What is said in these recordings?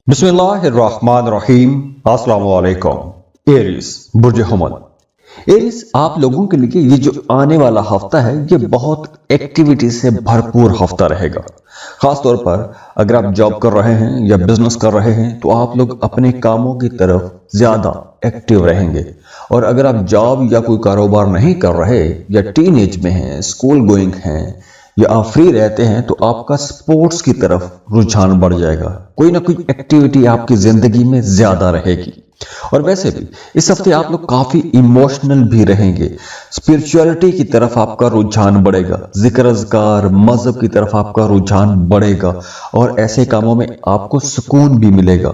बिस्मिल्लाहिर्रहमानिर्रहीम। अस्सलाम वालेकुम। एरीज बुर्ज हमल। एरीज आप लोगों के लिए ये जो आने वाला हफ्ता है ये बहुत एक्टिविटी से भरपूर हफ्ता रहेगा। खास तौर पर अगर आप जॉब कर रहे हैं या बिजनेस कर रहे हैं तो आप लोग अपने कामों की तरफ ज्यादा एक्टिव रहेंगे। और अगर आप जॉब या कोई कारोबार नहीं कर रहे या टीन एज में हैं, स्कूल गोइंग हैं या आप फ्री रहते हैं तो आपका स्पोर्ट्स की तरफ रुझान बढ़ जाएगा। कोई ना कोई एक्टिविटी आपकी जिंदगी में ज्यादा रहेगी। और वैसे भी इस हफ्ते आप लोग काफी इमोशनल भी रहेंगे। स्पिरिचुअलिटी की तरफ आपका रुझान बढ़ेगा, जिक्र अज़कार मजहब की तरफ आपका रुझान बढ़ेगा और ऐसे कामों में आपको सुकून भी मिलेगा।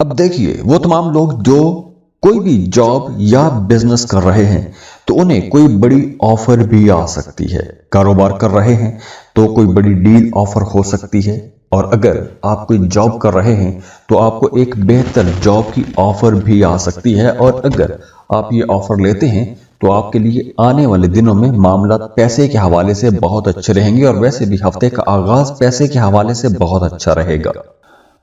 अब देखिए, वो तमाम लोग जो कोई भी जॉब या बिजनेस कर रहे हैं तो उन्हें कोई बड़ी ऑफर भी आ सकती है। कारोबार कर रहे हैं तो कोई बड़ी डील ऑफर हो सकती है। और अगर आप कोई जॉब कर रहे हैं तो आपको एक बेहतर जॉब की ऑफर भी आ सकती है। और अगर आप ये ऑफर लेते हैं तो आपके लिए आने वाले दिनों में मामला पैसे के हवाले से बहुत अच्छे रहेंगे। और वैसे भी हफ्ते का आगाज पैसे के हवाले से बहुत अच्छा रहेगा।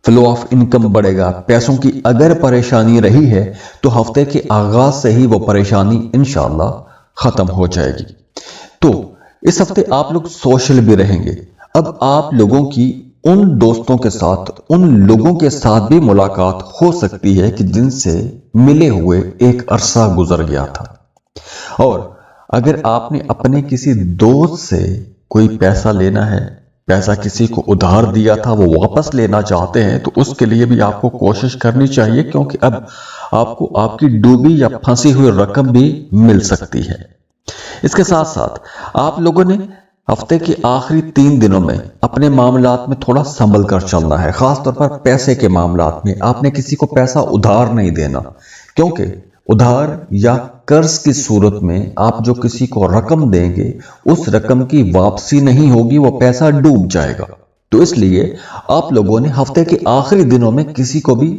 फ्लो ऑफ इनकम बढ़ेगा। पैसों की अगर परेशानी रही है तो हफ्ते के आगाज से ही वो परेशानी इंशाल्लाह खत्म हो जाएगी। तो इस हफ्ते आप लोग सोशल भी रहेंगे। अब आप लोगों की उन दोस्तों के साथ, उन लोगों के साथ भी मुलाकात हो सकती है कि जिनसे मिले हुए एक अरसा गुजर गया था। और अगर आपने अपने किसी दोस्त से कोई पैसा लेना है, पैसा किसी को उधार दिया था, वो वापस लेना चाहते हैं तो उसके लिए भी आपको कोशिश करनी चाहिए, क्योंकि अब आपको आपकी डूबी या फंसी हुई रकम भी मिल सकती है। इसके साथ साथ आप लोगों ने हफ्ते के आखिरी 3 दिनों में अपने मामलात में थोड़ा संभल कर चलना है। खासतौर पर पैसे के मामलात में आपने किसी को पैसा उधार नहीं देना, क्योंकि उधार या कर्ज की सूरत में आप जो किसी को रकम देंगे उस रकम की वापसी नहीं होगी, वो पैसा डूब जाएगा। तो इसलिए आप लोगों ने हफ्ते के आखिरी दिनों में किसी को भी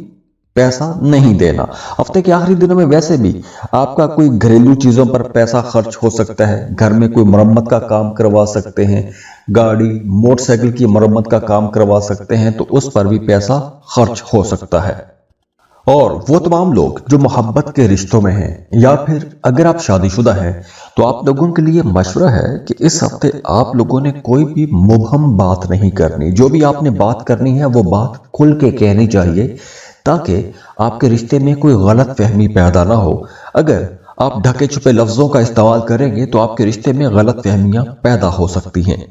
पैसा नहीं देना। हफ्ते के आखिरी दिनों में वैसे भी आपका कोई घरेलू चीजों पर पैसा खर्च हो सकता है। घर में कोई मरम्मत का काम करवा सकते हैं, गाड़ी मोटरसाइकिल की मरम्मत का काम करवा सकते हैं, तो उस पर भी पैसा खर्च हो सकता है। और वो तमाम लोग जो मोहब्बत के रिश्तों में हैं या फिर अगर आप शादीशुदा हैं तो आप लोगों के लिए मशवरा है कि इस हफ्ते आप लोगों ने कोई भी मुबहम बात नहीं करनी। जो भी आपने बात करनी है वो बात खुल के कहनी चाहिए, ताकि आपके रिश्ते में कोई गलत फहमी पैदा ना हो। अगर आप ढके छुपे लफ्जों का इस्तेमाल करेंगे तो आपके रिश्ते में गलत फहमियां पैदा हो सकती हैं।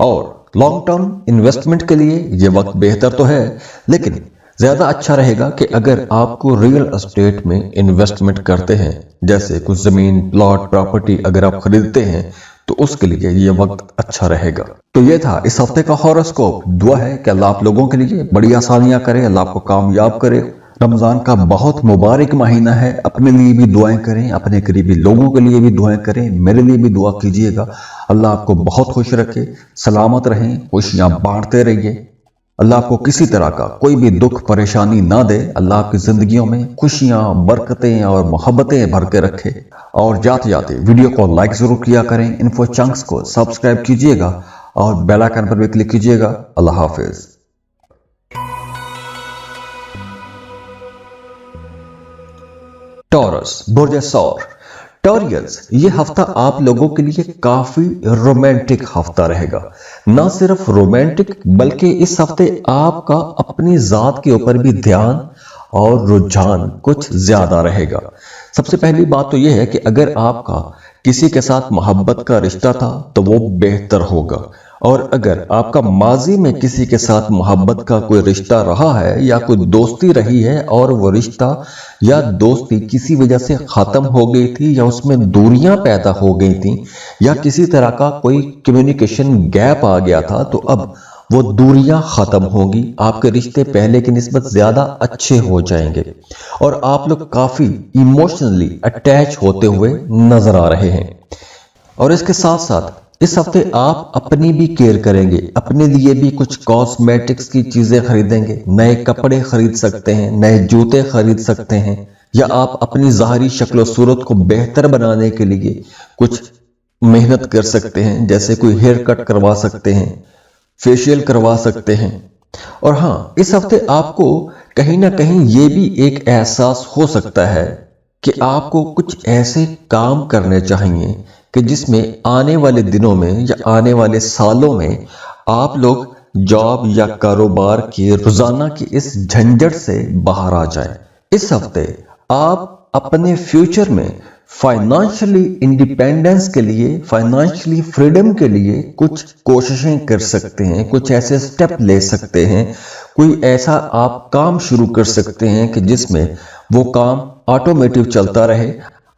और लॉन्ग टर्म इन्वेस्टमेंट के लिए ये वक्त बेहतर तो है, लेकिन ज्यादा अच्छा रहेगा कि अगर आपको रियल एस्टेट में इन्वेस्टमेंट करते हैं, जैसे कुछ जमीन, प्लॉट, प्रॉपर्टी अगर आप खरीदते हैं तो उसके लिए ये वक्त अच्छा रहेगा। तो ये था इस हफ्ते का हॉरोस्कोप। दुआ है कि अल्लाह आप लोगों के लिए बड़ी आसानियां करे, अल्लाह आपको कामयाब करे। रमजान का बहुत मुबारक महीना है। अपने लिए भी दुआएं करें, अपने करीबी लोगों के लिए भी दुआएं करें, मेरे लिए भी दुआ कीजिएगा। अल्लाह आपको बहुत खुश रखे, सलामत रहें, खुशियां बांटते रहिए। अल्लाह आपको किसी तरह का कोई भी दुख परेशानी ना दे। अल्लाह आपकी जिंदगियों में खुशियां, बरकतें और मोहब्बतें भर के रखे। और जाते जाते वीडियो को लाइक जरूर किया करें, इन्फो चंक्स को सब्सक्राइब कीजिएगा और बेल आइकन पर भी क्लिक कीजिएगा। अल्लाह हाफिज। टॉरस बुर्ज सौर। टॉरियंस, ये हफ्ता आप लोगों के लिए काफी रोमांटिक हफ्ता रहेगा। ना सिर्फ रोमांटिक बल्कि इस हफ्ते आपका अपनी जात के ऊपर भी ध्यान और रुझान कुछ ज्यादा रहेगा। सबसे पहली बात तो यह है कि अगर आपका किसी के साथ मोहब्बत का रिश्ता था तो वो बेहतर होगा। और अगर आपका माजी में किसी के साथ मोहब्बत का कोई रिश्ता रहा है या कोई दोस्ती रही है और वो रिश्ता या दोस्ती किसी वजह से खत्म हो गई थी या उसमें दूरियां पैदा हो गई थी या किसी तरह का कोई कम्युनिकेशन गैप आ गया था, तो अब वो दूरियां खत्म होगी। आपके रिश्ते पहले की निस्बत ज्यादा अच्छे हो जाएंगे और आप लोग काफी इमोशनली अटैच होते हुए नजर आ रहे हैं। और इसके साथ साथ इस हफ्ते आप अपनी भी केयर करेंगे, अपने लिए भी कुछ कॉस्मेटिक्स की चीजें खरीदेंगे, नए कपड़े खरीद सकते हैं, नए जूते खरीद सकते हैं, या आप अपनी ज़ाहिरी शक्ल सूरत को बेहतर बनाने के लिए कुछ मेहनत कर सकते हैं, जैसे कोई हेयर कट करवा सकते हैं, फेशियल करवा सकते हैं, और हाँ, इस हफ्ते आपको कहीं ना कहीं ये भी एक एहसास हो सकता है कि आपको कुछ ऐसे काम करने चाहिए कि जिसमें आने वाले दिनों में या आने वाले सालों में आप लोग जॉब या कारोबार के रोजाना की इस झंझट से बाहर आ जाएं। इस हफ्ते आप अपने फ्यूचर में फाइनेंशियली इंडिपेंडेंस के लिए, फाइनेंशियली फ्रीडम के लिए कुछ कोशिशें कर सकते हैं, कुछ ऐसे स्टेप ले सकते हैं, कोई ऐसा आप काम शुरू कर सकते हैं कि जिसमें वो काम ऑटोमेटिक चलता रहे,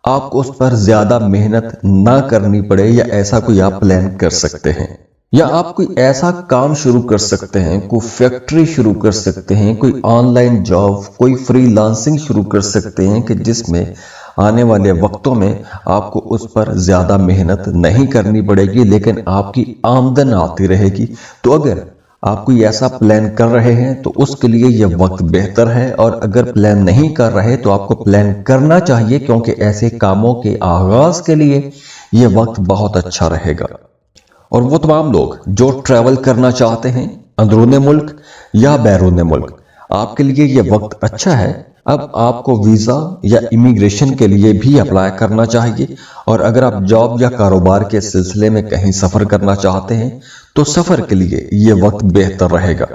आपको उस पर ज्यादा मेहनत ना करनी पड़े, या ऐसा कोई आप प्लान कर सकते हैं। या आप कोई ऐसा काम शुरू कर सकते हैं, कोई फैक्ट्री शुरू कर सकते हैं, कोई ऑनलाइन जॉब, कोई फ्रीलांसिंग शुरू कर सकते हैं कि जिसमें आने वाले वक्तों में आपको उस पर ज्यादा मेहनत नहीं करनी पड़ेगी, लेकिन आपकी आमदन आती रहेगी। तो अगर आप कोई ऐसा प्लान कर रहे हैं तो उसके लिए यह वक्त बेहतर है, और अगर प्लान नहीं कर रहे तो आपको प्लान करना चाहिए, क्योंकि ऐसे कामों के आगाज के लिए यह वक्त बहुत अच्छा रहेगा। और वो तमाम लोग जो ट्रैवल करना चाहते हैं अंदरूने मुल्क या बैरूने मुल्क, आपके लिए यह वक्त अच्छा है। अब आपको वीजा या इमिग्रेशन के लिए भी अप्लाई करना चाहिए, और अगर आप जॉब या कारोबार के सिलसिले में कहीं सफर करना चाहते हैं तो सफर के लिए यह वक्त बेहतर रहेगा।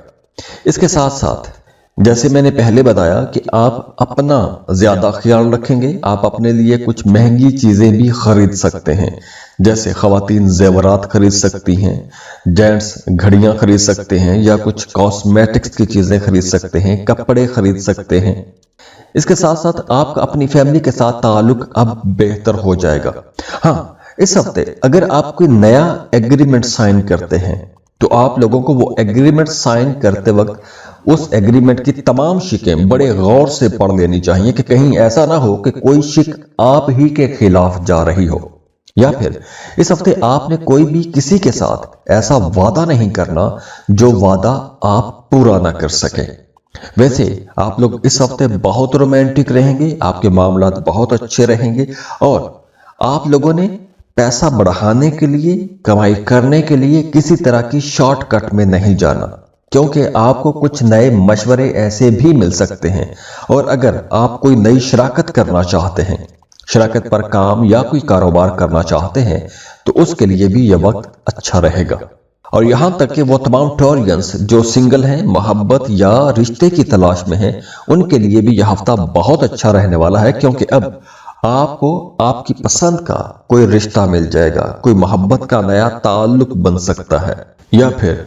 इसके साथ साथ जैसे मैंने पहले बताया कि आप अपना ज्यादा ख्याल रखेंगे, आप अपने लिए कुछ महंगी चीजें भी खरीद सकते हैं, जैसे खवातीन जेवरात खरीद सकती हैं, जेंट्स घड़ियां खरीद सकते हैं, या कुछ कॉस्मेटिक्स की चीजें खरीद सकते हैं, कपड़े खरीद सकते हैं। इसके साथ साथ आपका अपनी फैमिली के साथ ताल्लुक अब बेहतर हो जाएगा। हाँ, इस हफ्ते अगर आप कोई नया एग्रीमेंट साइन करते हैं तो आप लोगों को वो एग्रीमेंट साइन करते वक्त उस एग्रीमेंट की तमाम शिकें बड़े गौर से पढ़ लेनी चाहिए, कि कहीं ऐसा ना हो कि कोई शिक आप ही के खिलाफ जा रही हो। या फिर इस हफ्ते आपने कोई भी किसी के साथ ऐसा वादा नहीं करना जो वादा आप पूरा ना कर सके। वैसे आप लोग इस हफ्ते बहुत रोमांटिक रहेंगे, आपके मामलात बहुत अच्छे रहेंगे, और आप लोगों ने पैसा बढ़ाने के लिए, कमाई करने के लिए किसी तरह की शॉर्टकट में नहीं जाना, क्योंकि आपको कुछ नए मशवरे ऐसे भी मिल सकते हैं। और अगर आप कोई नई शराकत करना चाहते हैं, शराकत पर काम या कोई कारोबार करना चाहते हैं, तो उसके लिए भी यह वक्त अच्छा रहेगा। और यहां तक कि वो तमाम टॉरियंस जो सिंगल हैं, मोहब्बत या रिश्ते की तलाश में हैं, उनके लिए भी यह हफ्ता बहुत अच्छा रहने वाला है, क्योंकि अब आपको आपकी पसंद का कोई रिश्ता मिल जाएगा, कोई मोहब्बत का नया ताल्लुक बन सकता है, या फिर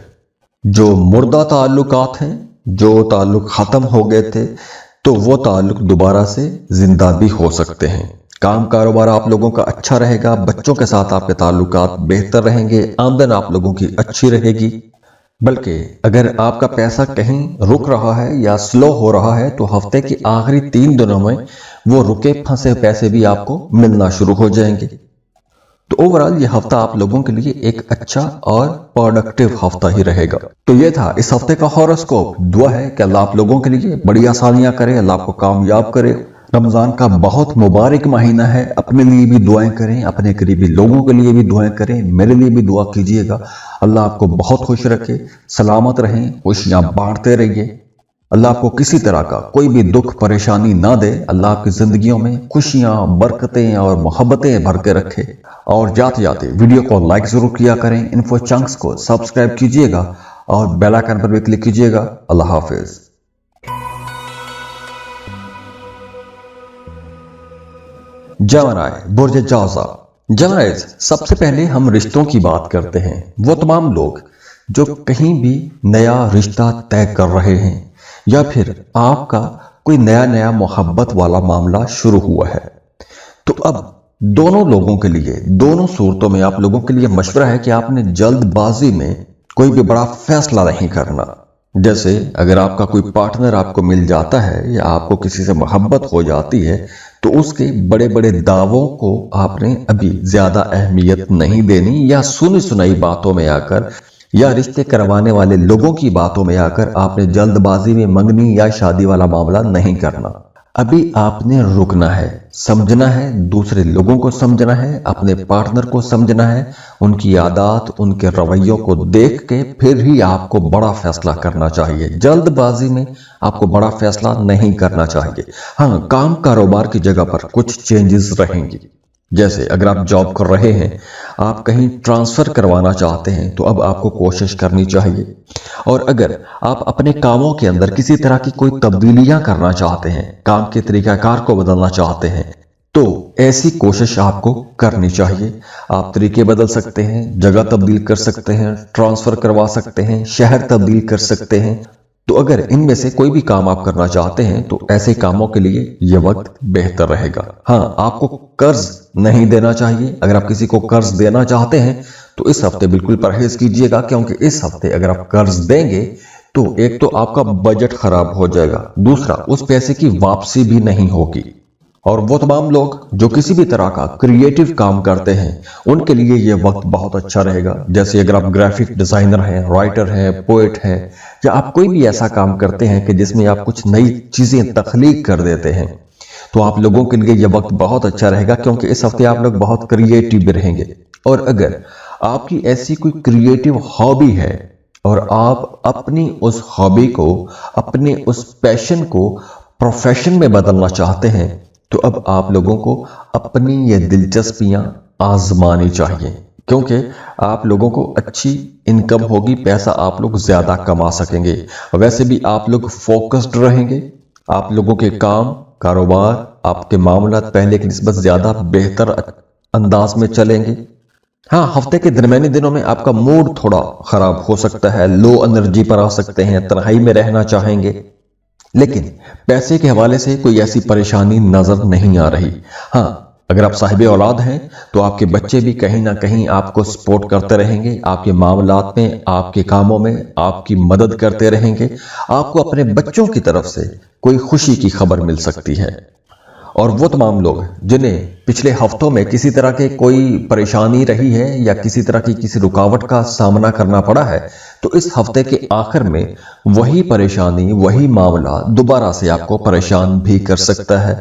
जो मुर्दा ताल्लुकात हैं, जो ताल्लुक खत्म हो गए थे, तो वो ताल्लुक दोबारा से जिंदा भी हो सकते हैं। काम कारोबार आप लोगों का अच्छा रहेगा, बच्चों के साथ आपके ताल्लुकात बेहतर रहेंगे, आमदन आप लोगों की अच्छी रहेगी। बल्कि अगर आपका पैसा कहीं रुक रहा है या स्लो हो रहा है तो हफ्ते के आखिरी 3 दिनों में वो रुके फंसे पैसे भी आपको मिलना शुरू हो जाएंगे। तो ओवरऑल ये हफ्ता आप लोगों के लिए एक अच्छा और प्रोडक्टिव हफ्ता ही रहेगा। तो ये था इस हफ्ते का हॉरोस्कोप। दुआ है कि अल्लाह आप लोगों के लिए बड़ी आसानियां करे, अल्लाह आपको कामयाब करे। रमजान का बहुत मुबारक महीना है, अपने लिए भी दुआएं करें, अपने करीबी लोगों के लिए भी दुआएं करें, मेरे लिए भी दुआ कीजिएगा। अल्लाह आपको बहुत खुश रखे, सलामत रहें, खुशियां बांटते रहिए। अल्लाह आपको किसी तरह का कोई भी दुख परेशानी ना दे। अल्लाह आपकी जिंदगियों में खुशियां, बरकतें और मोहब्बतें भर के रखे। और जाते जाते वीडियो को लाइक जरूर किया करें, इन्फो चंक्स को सब्सक्राइब कीजिएगा और बेल आइकन पर भी क्लिक कीजिएगा। अल्लाह हाफिज। जमराय बुर्ज जाज़ा। जमराइज, सबसे पहले हम रिश्तों की बात करते हैं। वो तमाम लोग जो कहीं भी नया रिश्ता तय कर रहे हैं, या फिर आपका कोई नया मोहब्बत वाला मामला शुरू हुआ है, तो अब दोनों लोगों के लिए, दोनों सूरतों में आप लोगों के लिए मशवरा है कि आपने जल्दबाजी में कोई भी बड़ा फैसला नहीं करना। जैसे अगर आपका कोई पार्टनर आपको मिल जाता है या आपको किसी से मोहब्बत हो जाती है, तो उसके बड़े बड़े दावों को आपने अभी ज्यादा अहमियत नहीं देनी, या सुनी सुनाई बातों में आकर या रिश्ते करवाने वाले लोगों की बातों में आकर आपने जल्दबाजी में मंगनी या शादी वाला मामला नहीं करना। अभी आपने रुकना है, समझना है, दूसरे लोगों को समझना है, अपने पार्टनर को समझना है, उनकी आदत, उनके रवैयों को देख के फिर ही आपको बड़ा फैसला करना चाहिए। जल्दबाजी में आपको बड़ा फैसला नहीं करना चाहिए। हाँ, काम कारोबार की जगह पर कुछ चेंजेस रहेंगी। जैसे अगर आप जॉब कर रहे हैं, आप कहीं ट्रांसफर करवाना चाहते हैं तो अब आपको कोशिश करनी चाहिए। और अगर आप अपने कामों के अंदर किसी तरह की कोई तब्दीलियां करना चाहते हैं, काम के तरीकाकार को बदलना चाहते हैं, तो ऐसी कोशिश आपको करनी चाहिए। आप तरीके बदल सकते हैं, जगह तब्दील कर सकते हैं, ट्रांसफर करवा सकते हैं, शहर तब्दील कर सकते हैं। तो अगर इनमें से कोई भी काम आप करना चाहते हैं तो ऐसे कामों के लिए यह वक्त बेहतर रहेगा। हाँ, आपको कर्ज नहीं देना चाहिए। अगर आप किसी को कर्ज देना चाहते हैं तो इस हफ्ते बिल्कुल परहेज कीजिएगा, क्योंकि इस हफ्ते अगर आप कर्ज देंगे तो एक तो आपका बजट खराब हो जाएगा, दूसरा उस पैसे की वापसी भी नहीं होगी। और वो तमाम लोग जो किसी भी तरह का क्रिएटिव काम करते हैं उनके लिए यह वक्त बहुत अच्छा रहेगा। जैसे अगर आप ग्राफिक डिजाइनर हैं, राइटर हैं, पोएट हैं, या आप कोई भी ऐसा काम करते हैं कि जिसमें आप कुछ नई चीजें तख्लीक कर देते हैं, तो आप लोगों के लिए यह वक्त बहुत अच्छा रहेगा, क्योंकि इस हफ्ते आप लोग बहुत क्रिएटिव रहेंगे। और अगर आपकी ऐसी कोई क्रिएटिव हॉबी है और आप अपनी उस हॉबी को, अपने उस पैशन को प्रोफेशन में बदलना चाहते हैं, तो अब आप लोगों को अपनी ये दिलचस्पियां आजमानी चाहिए, क्योंकि आप लोगों को अच्छी इनकम होगी, पैसा आप लोग ज्यादा कमा सकेंगे। वैसे भी आप लोग फोकस्ड रहेंगे, आप लोगों के काम कारोबार, आपके मामला पहले की निस्बत ज्यादा बेहतर अंदाज में चलेंगे। हाँ, हफ्ते के दरमियानी दिनों में आपका मूड थोड़ा खराब हो सकता है, लो एनर्जी पर आ सकते हैं, तन्हाई में रहना चाहेंगे, लेकिन पैसे के हवाले से कोई ऐसी परेशानी नजर नहीं आ रही। हाँ, अगर आप साहिब औलाद हैं तो आपके बच्चे भी कहीं ना कहीं आपको सपोर्ट करते रहेंगे, आपके मामलात में, आपके कामों में आपकी मदद करते रहेंगे। आपको अपने बच्चों की तरफ से कोई खुशी की खबर मिल सकती है। और वो तमाम लोग जिन्हें पिछले हफ्तों में किसी तरह के कोई परेशानी रही है या किसी तरह की किसी रुकावट का सामना करना पड़ा है, तो इस हफ्ते के आखिर में वही परेशानी, वही मामला दोबारा से आपको परेशान भी कर सकता है।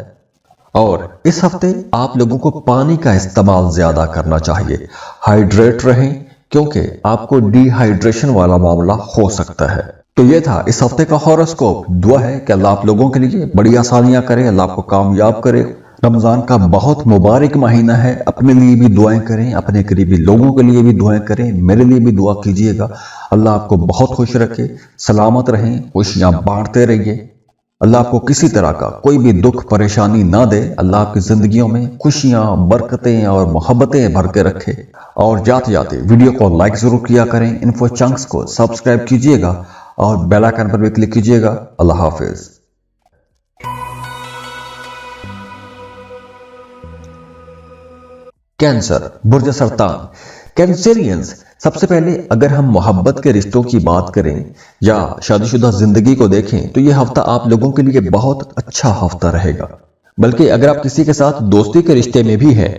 और इस हफ्ते आप लोगों को पानी का इस्तेमाल ज्यादा करना चाहिए। हाइड्रेट रहें, क्योंकि आपको डिहाइड्रेशन वाला मामला हो सकता है। तो ये था इस हफ्ते का हॉरोस्कोप। दुआ है कि अल्लाह आप लोगों के लिए बड़ी आसानियां करे, अल्लाह आपको कामयाब करे। रमजान का बहुत मुबारक महीना है, अपने लिए भी दुआएं करें, अपने करीबी लोगों के लिए भी दुआएं करें, मेरे लिए भी दुआ कीजिएगा। अल्लाह आपको बहुत खुश रखे, सलामत रहें, खुशियां बांटते रहिए। अल्लाह आपको किसी तरह का कोई भी दुख परेशानी ना दे। अल्लाह आपकी जिंदगियों में खुशियां, बरकतें और मोहब्बतें भर के रखे। और जाते जाते वीडियो को लाइक जरूर किया करें, इन्फो चंक्स को सब्सक्राइब कीजिएगा और बेल आइकन पर भी क्लिक कीजिएगा। अल्लाह हाफिज। कैंसर, बुर्ज सरतान। कैंसरियंस, सबसे पहले अगर हम मोहब्बत के रिश्तों की बात करें या शादीशुदा जिंदगी को देखें तो यह हफ्ता आप लोगों के लिए बहुत अच्छा हफ्ता रहेगा। बल्कि अगर आप किसी के साथ दोस्ती के रिश्ते में भी हैं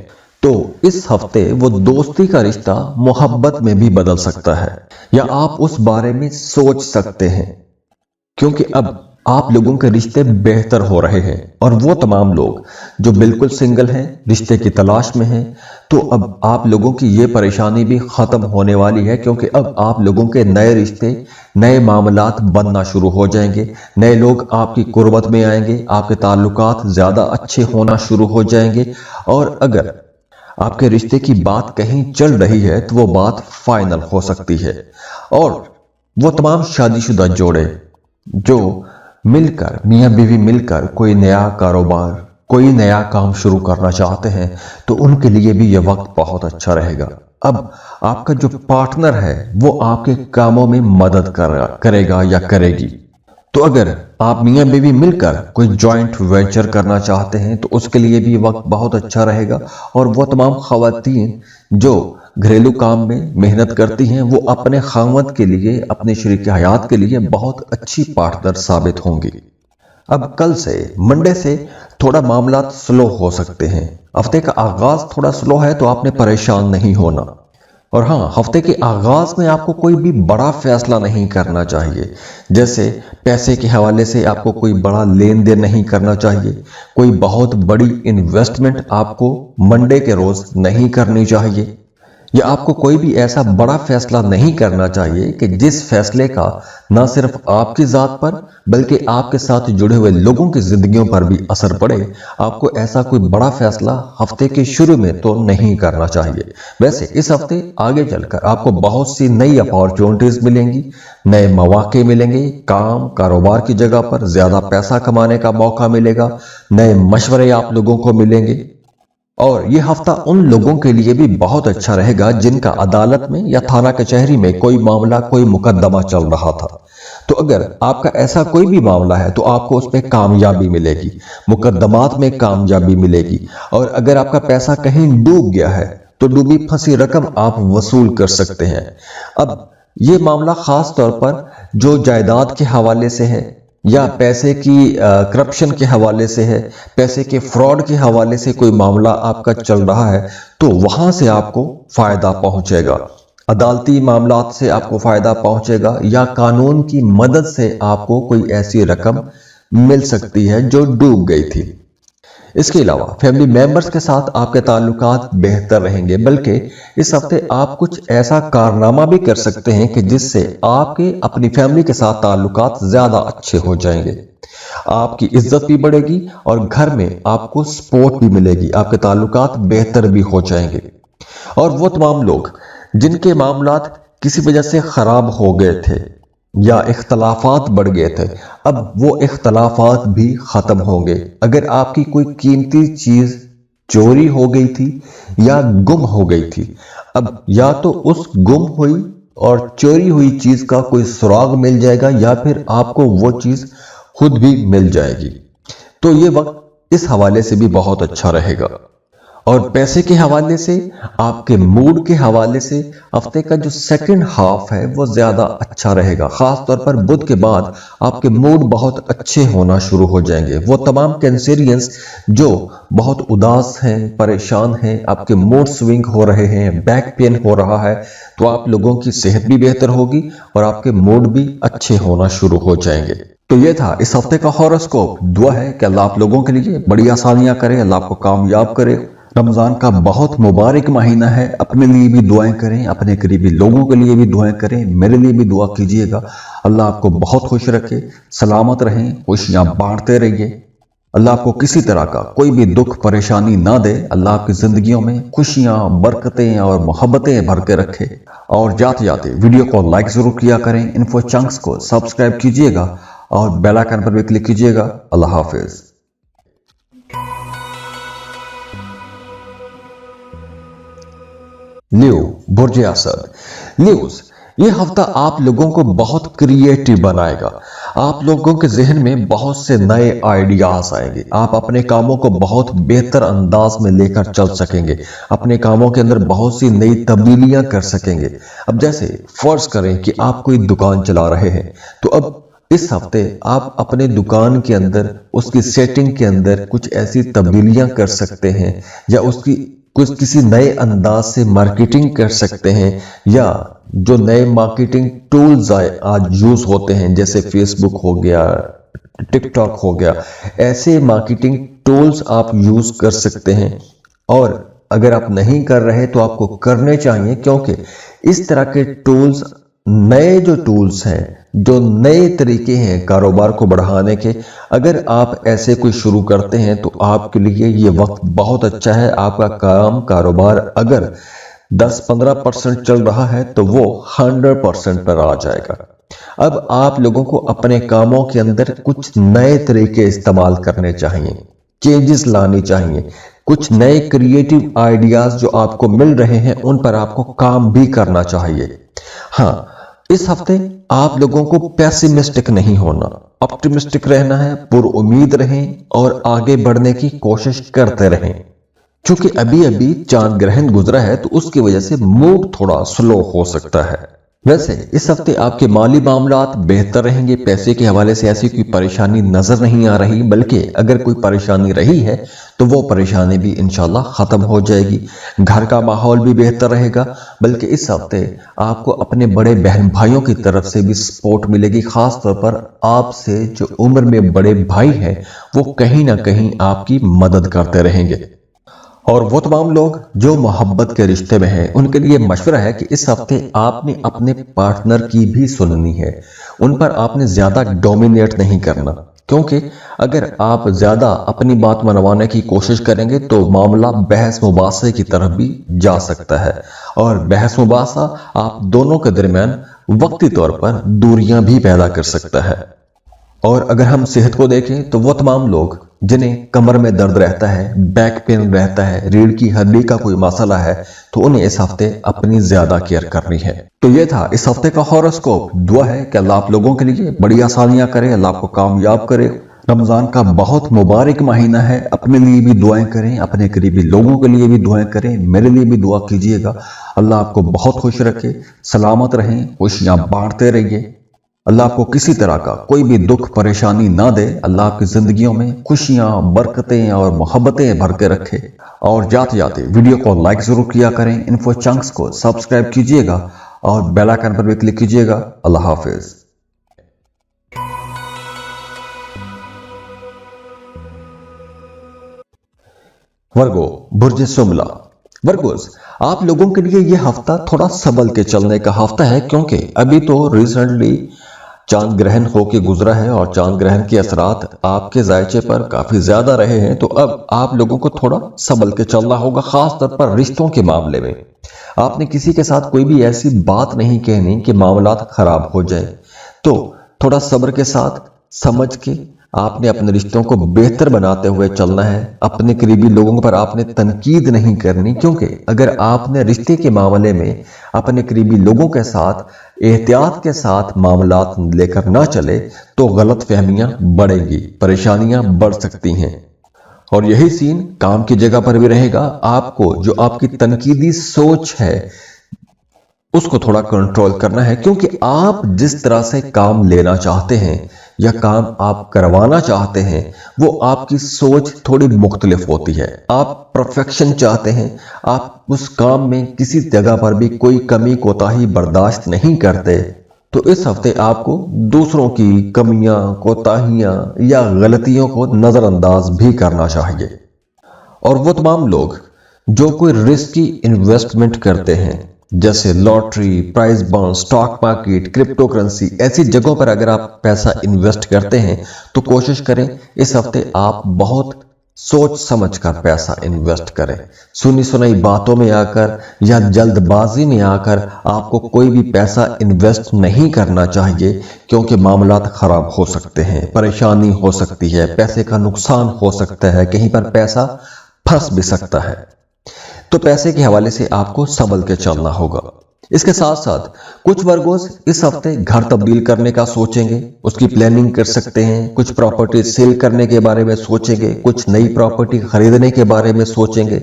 तो इस हफ्ते वो दोस्ती का रिश्ता मोहब्बत में भी बदल सकता है, या आप उस बारे में सोच सकते हैं, क्योंकि अब आप लोगों के रिश्ते बेहतर हो रहे हैं। और वो तमाम लोग जो बिल्कुल सिंगल हैं, रिश्ते की तलाश में हैं, तो अब आप लोगों की ये परेशानी भी खत्म होने वाली है, क्योंकि अब आप लोगों के नए रिश्ते, नए मामलात बनना शुरू हो जाएंगे, नए लोग आपकी कुर्बत में आएंगे, आपके ताल्लुकात ज्यादा अच्छे होना शुरू हो जाएंगे। और अगर आपके रिश्ते की बात कहीं चल रही है तो वो बात फाइनल हो सकती है। और वो तमाम शादीशुदा जोड़े जो मिलकर, मियां बीवी मिलकर कोई नया कारोबार, कोई नया काम शुरू करना चाहते हैं, तो उनके लिए भी यह वक्त बहुत अच्छा रहेगा। अब आपका जो पार्टनर है वो आपके कामों में मदद करेगा या करेगी। तो अगर आप मियां बीवी मिलकर कोई जॉइंट वेंचर करना चाहते हैं तो उसके लिए भी वक्त बहुत अच्छा रहेगा। और वो तमाम खवातीन जो घरेलू काम में मेहनत करती हैं वो अपने खामद के लिए, अपने शरीक हयात के लिए बहुत अच्छी पार्टनर साबित होंगी। अब कल से, मंडे से थोड़ा मामला स्लो हो सकते हैं। हफ्ते का आगाज थोड़ा स्लो है तो आपने परेशान नहीं होना। اور ہاں، ہفتے کے آغاز میں آپ کو کوئی بھی بڑا فیصلہ نہیں کرنا چاہیے، جیسے پیسے کے حوالے سے آپ کو کوئی بڑا لین دین نہیں کرنا چاہیے، کوئی بہت بڑی انویسٹمنٹ آپ کو منڈے کے روز نہیں کرنی چاہیے، یا آپ کو کوئی بھی ایسا بڑا فیصلہ نہیں کرنا چاہیے کہ جس فیصلے کا نہ صرف آپ کی ذات پر بلکہ آپ کے ساتھ جڑے ہوئے لوگوں کی زندگیوں پر بھی اثر پڑے۔ آپ کو ایسا کوئی بڑا فیصلہ ہفتے کے شروع میں تو نہیں کرنا چاہیے۔ ویسے اس ہفتے آگے چل کر آپ کو بہت سی نئی اپارچونٹیز ملیں گی، نئے مواقع ملیں گے، کام کاروبار کی جگہ پر زیادہ پیسہ کمانے کا موقع ملے گا، نئے مشورے آپ لوگوں کو ملیں گے۔ اور یہ ہفتہ ان لوگوں کے لیے بھی بہت اچھا رہے گا جن کا عدالت میں یا تھانہ کچہری میں کوئی معاملہ، کوئی مقدمہ چل رہا تھا۔ تو اگر آپ کا ایسا کوئی بھی معاملہ ہے تو آپ کو اس پہ کامیابی ملے گی، مقدمات میں کامیابی ملے گی۔ اور اگر آپ کا پیسہ کہیں ڈوب گیا ہے تو ڈوبی پھنسی رقم آپ وصول کر سکتے ہیں۔ اب یہ معاملہ خاص طور پر جو جائیداد کے حوالے سے ہے یا پیسے کی کرپشن کے حوالے سے ہے، پیسے کے فراڈ کے حوالے سے کوئی معاملہ آپ کا چل رہا ہے تو وہاں سے آپ کو فائدہ پہنچے گا۔ عدالتی معاملات سے آپ کو فائدہ پہنچے گا یا قانون کی مدد سے آپ کو کوئی ایسی رقم مل سکتی ہے جو ڈوب گئی تھی۔ اس کے علاوہ فیملی میمبرز کے ساتھ آپ کے تعلقات بہتر رہیں گے، بلکہ اس ہفتے آپ کچھ ایسا کارنامہ بھی کر سکتے ہیں کہ جس سے آپ کے اپنی فیملی کے ساتھ تعلقات زیادہ اچھے ہو جائیں گے۔ آپ کی عزت بھی بڑھے گی اور گھر میں آپ کو سپورٹ بھی ملے گی، آپ کے تعلقات بہتر بھی ہو جائیں گے۔ اور وہ تمام لوگ جن کے معاملات کسی وجہ سے خراب ہو گئے تھے یا اختلافات بڑھ گئے تھے، اب وہ اختلافات بھی ختم ہوں گے۔ اگر آپ کی کوئی قیمتی چیز چوری ہو گئی تھی یا گم ہو گئی تھی، اب یا تو اس گم ہوئی اور چوری ہوئی چیز کا کوئی سراغ مل جائے گا یا پھر آپ کو وہ چیز خود بھی مل جائے گی۔ تو یہ وقت اس حوالے سے بھی بہت اچھا رہے گا۔ اور پیسے کے حوالے سے، آپ کے موڈ کے حوالے سے ہفتے کا جو سیکنڈ ہاف ہے وہ زیادہ اچھا رہے گا۔ خاص طور پر بدھ کے بعد آپ کے موڈ بہت اچھے ہونا شروع ہو جائیں گے۔ وہ تمام کینسیرینز جو بہت اداس ہیں، پریشان ہیں، آپ کے موڈ سوئنگ ہو رہے ہیں، بیک پین ہو رہا ہے، تو آپ لوگوں کی صحت بھی بہتر ہوگی اور آپ کے موڈ بھی اچھے ہونا شروع ہو جائیں گے۔ تو یہ تھا اس ہفتے کا ہاروسکوپ۔ دعا ہے کہ اللہ آپ لوگوں کے لیے بڑی آسانیاں کرے، اللہ آپ کو کامیاب کرے۔ رمضان کا بہت مبارک مہینہ ہے، اپنے لیے بھی دعائیں کریں، اپنے قریبی لوگوں کے لیے بھی دعائیں کریں، میرے لیے بھی دعا کیجیے گا۔ اللہ آپ کو بہت خوش رکھے، سلامت رہیں، خوشیاں بانٹتے رہیے۔ اللہ آپ کو کسی طرح کا کوئی بھی دکھ پریشانی نہ دے، اللہ آپ کی زندگیوں میں خوشیاں، برکتیں اور محبتیں بھر کے رکھے۔ اور جاتے جاتے ویڈیو کو لائک ضرور کیا کریں، انفو چنکس کو سبسکرائب کیجیے گا اور بیل آئکن پر بھی کلک کیجیے گا۔ اللہ حافظ۔ لیو، برج اسد۔ لیوز، یہ ہفتہ آپ لوگوں کو بہت کریٹیو بنائے گا۔ آپ لوگوں کے ذہن میں بہت سے نئے آئیڈیاز آئیں گے، آپ اپنے کاموں کو بہت بہتر انداز میں لے کر چل سکیں گے، اپنے کاموں کے اندر بہت سی نئی تبدیلیاں کر سکیں گے۔ اب جیسے فرض کریں کہ آپ کوئی دکان چلا رہے ہیں، تو اب اس ہفتے آپ اپنے دکان کے اندر، اس کی سیٹنگ کے اندر کچھ ایسی تبدیلیاں کر سکتے ہیں یا اس کی کسی نئے انداز سے مارکیٹنگ کر سکتے ہیں، یا جو نئے مارکیٹنگ ٹولز آج یوز ہوتے ہیں جیسے فیس بک ہو گیا، ٹک ٹاک ہو گیا، ایسے مارکیٹنگ ٹولز آپ یوز کر سکتے ہیں۔ اور اگر آپ نہیں کر رہے تو آپ کو کرنے چاہیے، کیونکہ اس طرح کے ٹولز، نئے جو ٹولز ہیں، جو نئے طریقے ہیں کاروبار کو بڑھانے کے، اگر آپ ایسے کوئی شروع کرتے ہیں تو آپ کے لیے یہ وقت بہت اچھا ہے۔ آپ کا کاروبار اگر 10-15% چل رہا ہے تو وہ 100% پر آ جائے گا۔ اب آپ لوگوں کو اپنے کاموں کے اندر کچھ نئے طریقے استعمال کرنے چاہیے، چینجز لانی چاہیے، کچھ نئے کریٹیو آئیڈیاز جو آپ کو مل رہے ہیں ان پر آپ کو کام بھی کرنا چاہیے۔ ہاں، اس ہفتے آپ لوگوں کو پیسیمسٹک نہیں ہونا، اپٹیمسٹک رہنا ہے، پر امید رہیں اور آگے بڑھنے کی کوشش کرتے رہیں۔ چونکہ ابھی چاند گرہن گزرا ہے تو اس کی وجہ سے موڈ تھوڑا سلو ہو سکتا ہے۔ वैसे इस हफ्ते आपके माली मामलात बेहतर रहेंगे। पैसे के हवाले से ऐसी कोई परेशानी नजर नहीं आ रही, बल्कि अगर कोई परेशानी रही है तो वो परेशानी भी इंशाल्लाह खत्म हो जाएगी। घर का माहौल भी बेहतर रहेगा, बल्कि इस हफ्ते आपको अपने बड़े बहन भाइयों की तरफ से भी सपोर्ट मिलेगी। खास तौर पर आपसे जो उम्र में बड़े भाई हैं वो कहीं ना कहीं आपकी मदद करते रहेंगे। और वो तमाम लोग जो मोहब्बत के रिश्ते में हैं उनके लिए मशवरा है कि इस हफ्ते आपने अपने पार्टनर की भी सुननी है। उन पर आपने ज्यादा डोमिनेट नहीं करना, क्योंकि अगर आप ज्यादा अपनी बात मनवाने की कोशिश करेंगे तो मामला बहस मुबासे की तरफ भी जा सकता है, और बहस मुबासा आप दोनों के दरमियान वक्ती तौर पर दूरियां भी पैदा कर सकता है। और अगर हम सेहत को देखें तो वो तमाम लोग जिन्हें कमर में दर्द रहता है, बैक पेन रहता है, रीढ़ की हड्डी का कोई मसला है, तो उन्हें इस हफ्ते अपनी ज्यादा केयर करनी है। तो ये था इस हफ्ते का हॉरोस्कोप। दुआ है कि अल्लाह आप लोगों के लिए बड़ी आसानियां करे, अल्लाह आपको कामयाब करे। रमजान का बहुत मुबारक महीना है, अपने लिए भी दुआएं करें, अपने करीबी लोगों के लिए भी दुआएं करें, मेरे लिए भी दुआ कीजिएगा। अल्लाह आपको बहुत खुश रखे, सलामत रहें, खुशियां बांटते रहिए। अल्लाह आपको किसी तरह का कोई भी दुख परेशानी ना दे। अल्लाह आपकी जिंदगियों में खुशियां, बरकतें और मोहब्बतें भर के रखे। और जाते जाते वीडियो को लाइक जरूर किया करें, इन्फो चंक्स को सब्सक्राइब कीजिएगा और बेल आइकन पर भी क्लिक कीजिएगा। अल्लाह हाफिज। वर्गो, बुर्ज सुमला। वर्गोस, आप लोगों के लिए यह हफ्ता थोड़ा संभल के चलने का हफ्ता है, क्योंकि अभी तो रिसेंटली चांद ग्रहण होके गुजरा है और चांद ग्रहण के असरात आपके जायचे पर काफी ज्यादा रहे हैं। तो अब आप लोगों को थोड़ा संभल के चलना होगा, खास तौर पर रिश्तों के मामले में। आपने किसी के साथ कोई भी ऐसी बात नहीं कहनी कि मामलात खराब हो जाए। तो थोड़ा सब्र के साथ समझ के आपने अपने रिश्तों को बेहतर बनाते हुए चलना है। अपने करीबी लोगों पर आपने तनकीद नहीं करनी, क्योंकि अगर आपने रिश्ते के मामले में अपने करीबी लोगों के साथ एहतियात के साथ मामलात लेकर ना चले तो गलत फहमियां बढ़ेंगी, परेशानियां बढ़ सकती हैं। और यही सीन काम की जगह पर भी रहेगा। आपको जो आपकी तनकीदी सोच है उसको थोड़ा कंट्रोल करना है, क्योंकि आप जिस तरह से काम लेना चाहते हैं या काम आप करवाना चाहते हैं वो आपकी सोच थोड़ी मुख्तलिफ होती है। आप परफेक्शन चाहते हैं, आप उस काम में किसी जगह पर भी कोई कमी कोताही बर्दाश्त नहीं करते। तो इस हफ्ते आपको दूसरों की कमियां, कोताहियां या गलतियों को नजरअंदाज भी करना चाहिए। और वो तमाम लोग जो कोई रिस्की इन्वेस्टमेंट करते हैं, जैसे lottery, prize bond, stock market, cryptocurrency, ऐसी जगहों पर अगर आप पैसा इन्वेस्ट करते हैं तो कोशिश करें इस हफ्ते आप बहुत सोच समझकर पैसा इन्वेस्ट करें। सुनी सुनाई बातों में आकर या जल्दबाजी में आकर आपको कोई भी पैसा इन्वेस्ट नहीं करना चाहिए, क्योंकि मामलात खराब हो सकते हैं, परेशानी हो सकती है, पैसे का नुकसान हो सकता है, कहीं पर पैसा फंस भी सकता है। तो पैसे के हवाले से आपको संभल के चलना होगा। इसके साथ साथ कुछ वर्गों इस हफ्ते घर तब्दील करने का सोचेंगे, उसकी प्लानिंग कर सकते हैं। कुछ प्रॉपर्टी सेल करने के बारे में सोचेंगे, कुछ नई प्रॉपर्टी खरीदने के बारे में सोचेंगे,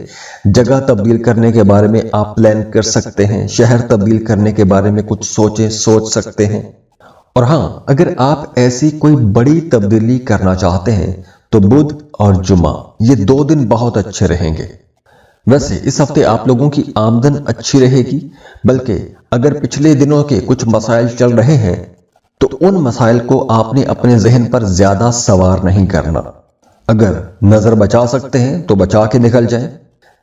जगह तब्दील करने के बारे में आप प्लान कर सकते हैं, शहर तब्दील करने के बारे में कुछ सोच सकते हैं। और हाँ, अगर आप ऐसी कोई बड़ी तब्दीली करना चाहते हैं तो बुध और जुमा ये 2 दिन बहुत अच्छे रहेंगे। वैसे इस हफ्ते आप लोगों की आमदन अच्छी रहेगी, बल्कि अगर पिछले दिनों के कुछ मसाइल चल रहे हैं तो उन मसाइल को आपने अपने जहन पर ज्यादा सवार नहीं करना। अगर नजर बचा सकते हैं तो बचा के निकल जाएं,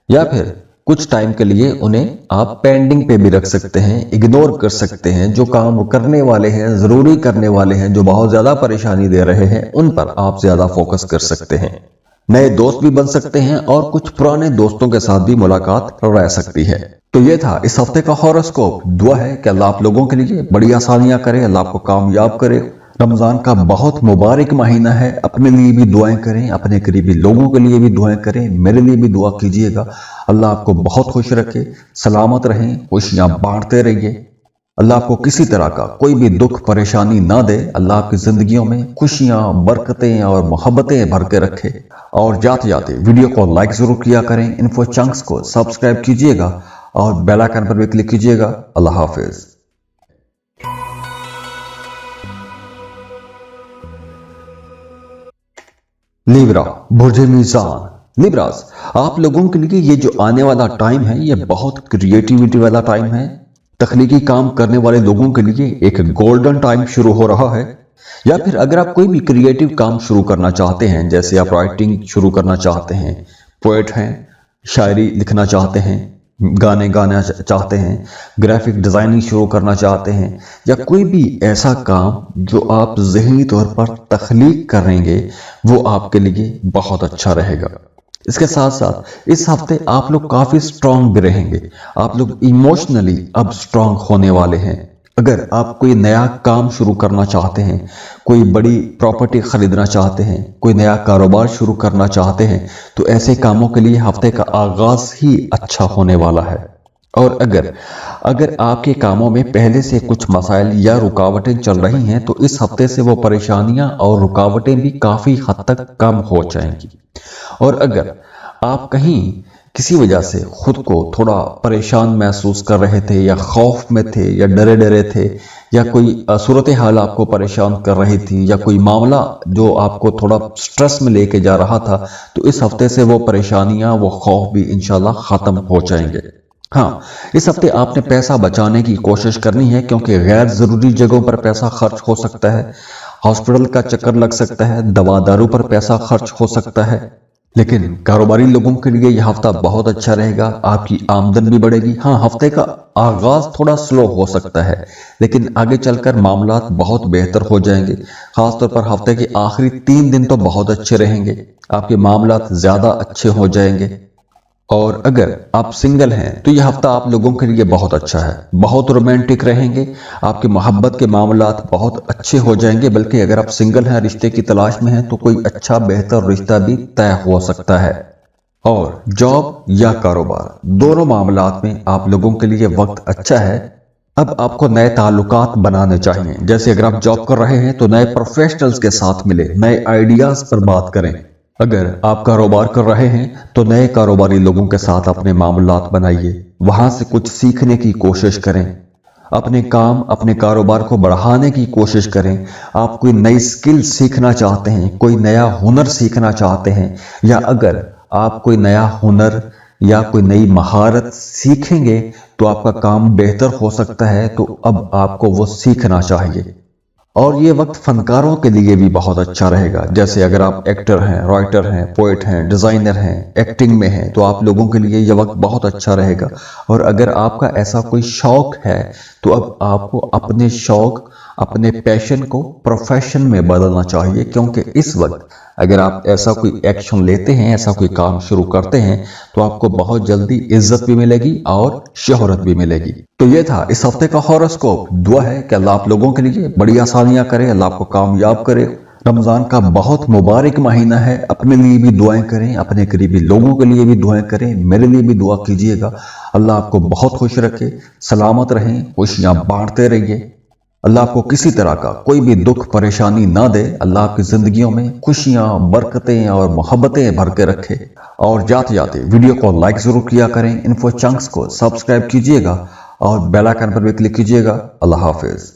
या फिर कुछ टाइम के लिए उन्हें आप पेंडिंग पे भी रख सकते हैं, इग्नोर कर सकते हैं। जो काम करने वाले हैं, जरूरी करने वाले हैं, जो बहुत ज्यादा परेशानी दे रहे हैं, उन पर आप ज्यादा फोकस कर सकते हैं। नए दोस्त भी बन सकते हैं और कुछ पुराने दोस्तों के साथ भी मुलाकात रह सकती है। तो ये था इस हफ्ते का हॉरोस्कोप। दुआ है कि अल्लाह आप लोगों के लिए बड़ी आसानियां करे, अल्लाह आपको कामयाब करे। रमजान का बहुत मुबारक महीना है, अपने लिए भी दुआएं करें, अपने करीबी लोगों के लिए भी दुआएं करें, मेरे लिए भी दुआ कीजिएगा। अल्लाह आपको बहुत खुश रखे, सलामत रहें, खुशियां बांटते रहिए। अल्लाह आपको किसी तरह का कोई भी दुख परेशानी ना दे। अल्लाह आपकी जिंदगियों में खुशियां, बरकतें और मोहब्बतें भर के रखे। और जाते जाते वीडियो को लाइक जरूर किया करें, इन्फो चंक्स को सब्सक्राइब कीजिएगा और बेल आइकन पर भी क्लिक कीजिएगा। अल्लाह हाफिज। लिब्रा, बुर्ज मीज़ान। लिब्रास, आप लोगों के लिए ये जो आने वाला टाइम है ये बहुत क्रिएटिविटी वाला टाइम है। तकनीकी काम करने वाले लोगों के लिए एक गोल्डन टाइम शुरू हो रहा है। या फिर अगर आप कोई भी क्रिएटिव काम शुरू करना चाहते हैं, जैसे आप राइटिंग शुरू करना चाहते हैं, पोएट हैं, शायरी लिखना चाहते हैं, गाने गाना चाहते हैं, ग्राफिक डिजाइनिंग शुरू करना चाहते हैं, या कोई भी ऐसा काम जो आप ज़हनी तौर पर तख्लीक करेंगे, वो आपके लिए बहुत अच्छा रहेगा। इसके साथ साथ इस हफ्ते आप लोग काफी स्ट्रांग भी रहेंगे। आप लोग इमोशनली अब स्ट्रांग होने वाले हैं। अगर आप कोई नया काम शुरू करना चाहते हैं, कोई बड़ी प्रॉपर्टी खरीदना चाहते हैं, कोई नया कारोबार शुरू करना चाहते हैं, तो ऐसे कामों के लिए हफ्ते का आगाज ही अच्छा होने वाला है। और अगर आपके कामों में पहले से कुछ मसाइल या रुकावटें चल रही हैं, तो इस हफ्ते से वो परेशानियां और रुकावटें भी काफी हद तक कम हो जाएंगी। और अगर आप कहीं किसी वजह से खुद को थोड़ा परेशान महसूस कर रहे थे, या खौफ में थे, या डरे डरे थे, या कोई सूरत हाल आपको परेशान कर रही थी, या कोई मामला जो आपको थोड़ा स्ट्रेस में लेके जा रहा था, तो इस हफ्ते से वो परेशानियां, वो खौफ भी इंशाल्लाह खत्म हो जाएंगे। हाँ, इस हफ्ते आपने पैसा बचाने की कोशिश करनी है, क्योंकि गैर जरूरी जगहों पर पैसा खर्च हो सकता है, हॉस्पिटल का चक्कर लग सकता है, दवा दारू पर पैसा खर्च हो सकता है। लेकिन कारोबारी लोगों के लिए यह हफ्ता बहुत अच्छा रहेगा। आपकी आमदन भी बढ़ेगी। हाँ, हफ्ते का आगाज थोड़ा स्लो हो सकता है, लेकिन आगे चलकर मामलात बहुत बेहतर हो जाएंगे। खासतौर पर हफ्ते के आखिरी 3 दिन तो बहुत अच्छे रहेंगे। आपके मामलात ज्यादा अच्छे हो जाएंगे। और अगर आप सिंगल हैं तो यह हफ्ता आप लोगों के लिए बहुत अच्छा है। बहुत रोमांटिक रहेंगे, आपके मोहब्बत के मामलात बहुत अच्छे हो जाएंगे। बल्कि अगर आप सिंगल हैं, रिश्ते की तलाश में हैं, तो कोई अच्छा बेहतर रिश्ता भी तय हो सकता है। और जॉब या कारोबार, दोनों मामलात में आप लोगों के लिए वक्त अच्छा है। अब आपको नए ताल्लुकात बनाने चाहिए। जैसे अगर आप जॉब कर रहे हैं तो नए प्रोफेशनल्स के साथ मिले, नए आइडियाज पर बात करें। अगर आप कारोबार कर रहे हैं तो नए कारोबारी लोगों के साथ अपने मामलात बनाइए, वहां से कुछ सीखने की कोशिश करें। अपने काम, अपने कारोबार को बढ़ाने की कोशिश करें। आप कोई नई स्किल सीखना चाहते हैं, कोई नया हुनर सीखना चाहते हैं, या अगर आप कोई नया हुनर या कोई नई महारत सीखेंगे तो आपका काम बेहतर हो सकता है, तो अब आपको वो सीखना चाहिए। और ये वक्त फनकारों के लिए भी बहुत अच्छा रहेगा। जैसे अगर आप एक्टर हैं, राइटर हैं, पोएट हैं, डिजाइनर हैं, एक्टिंग में हैं, तो आप लोगों के लिए यह वक्त बहुत अच्छा रहेगा। और अगर आपका ऐसा कोई शौक है तो अब आपको अपने शौक, अपने पैशन को प्रोफेशन में बदलना चाहिए, क्योंकि इस वक्त अगर आप ऐसा कोई एक्शन लेते हैं, ऐसा कोई काम शुरू करते हैं, तो आपको बहुत जल्दी इज्जत भी मिलेगी और शोहरत भी मिलेगी। तो ये था इस हफ्ते का हॉरोस्कोप। दुआ है कि अल्लाह आप लोगों के लिए बड़ी आसानियां करे, अल्लाह आपको कामयाब करे। रमजान का बहुत मुबारक महीना है। अपने लिए भी दुआएं करें, अपने करीबी लोगों के लिए भी दुआएं करें, मेरे लिए भी दुआ कीजिएगा। अल्लाह आपको बहुत खुश रखे, सलामत रहें, खुशियां बांटते रहिए। अल्लाह आपको किसी तरह का कोई भी दुख परेशानी ना दे। अल्लाह आपकी जिंदगियों में खुशियां, बरकतें और मोहब्बतें भर के रखे। और जाते जाते वीडियो को लाइक जरूर किया करें, इन्फो चंक्स को सब्सक्राइब कीजिएगा और बेल आइकन पर भी क्लिक कीजिएगा। अल्लाह हाफिज।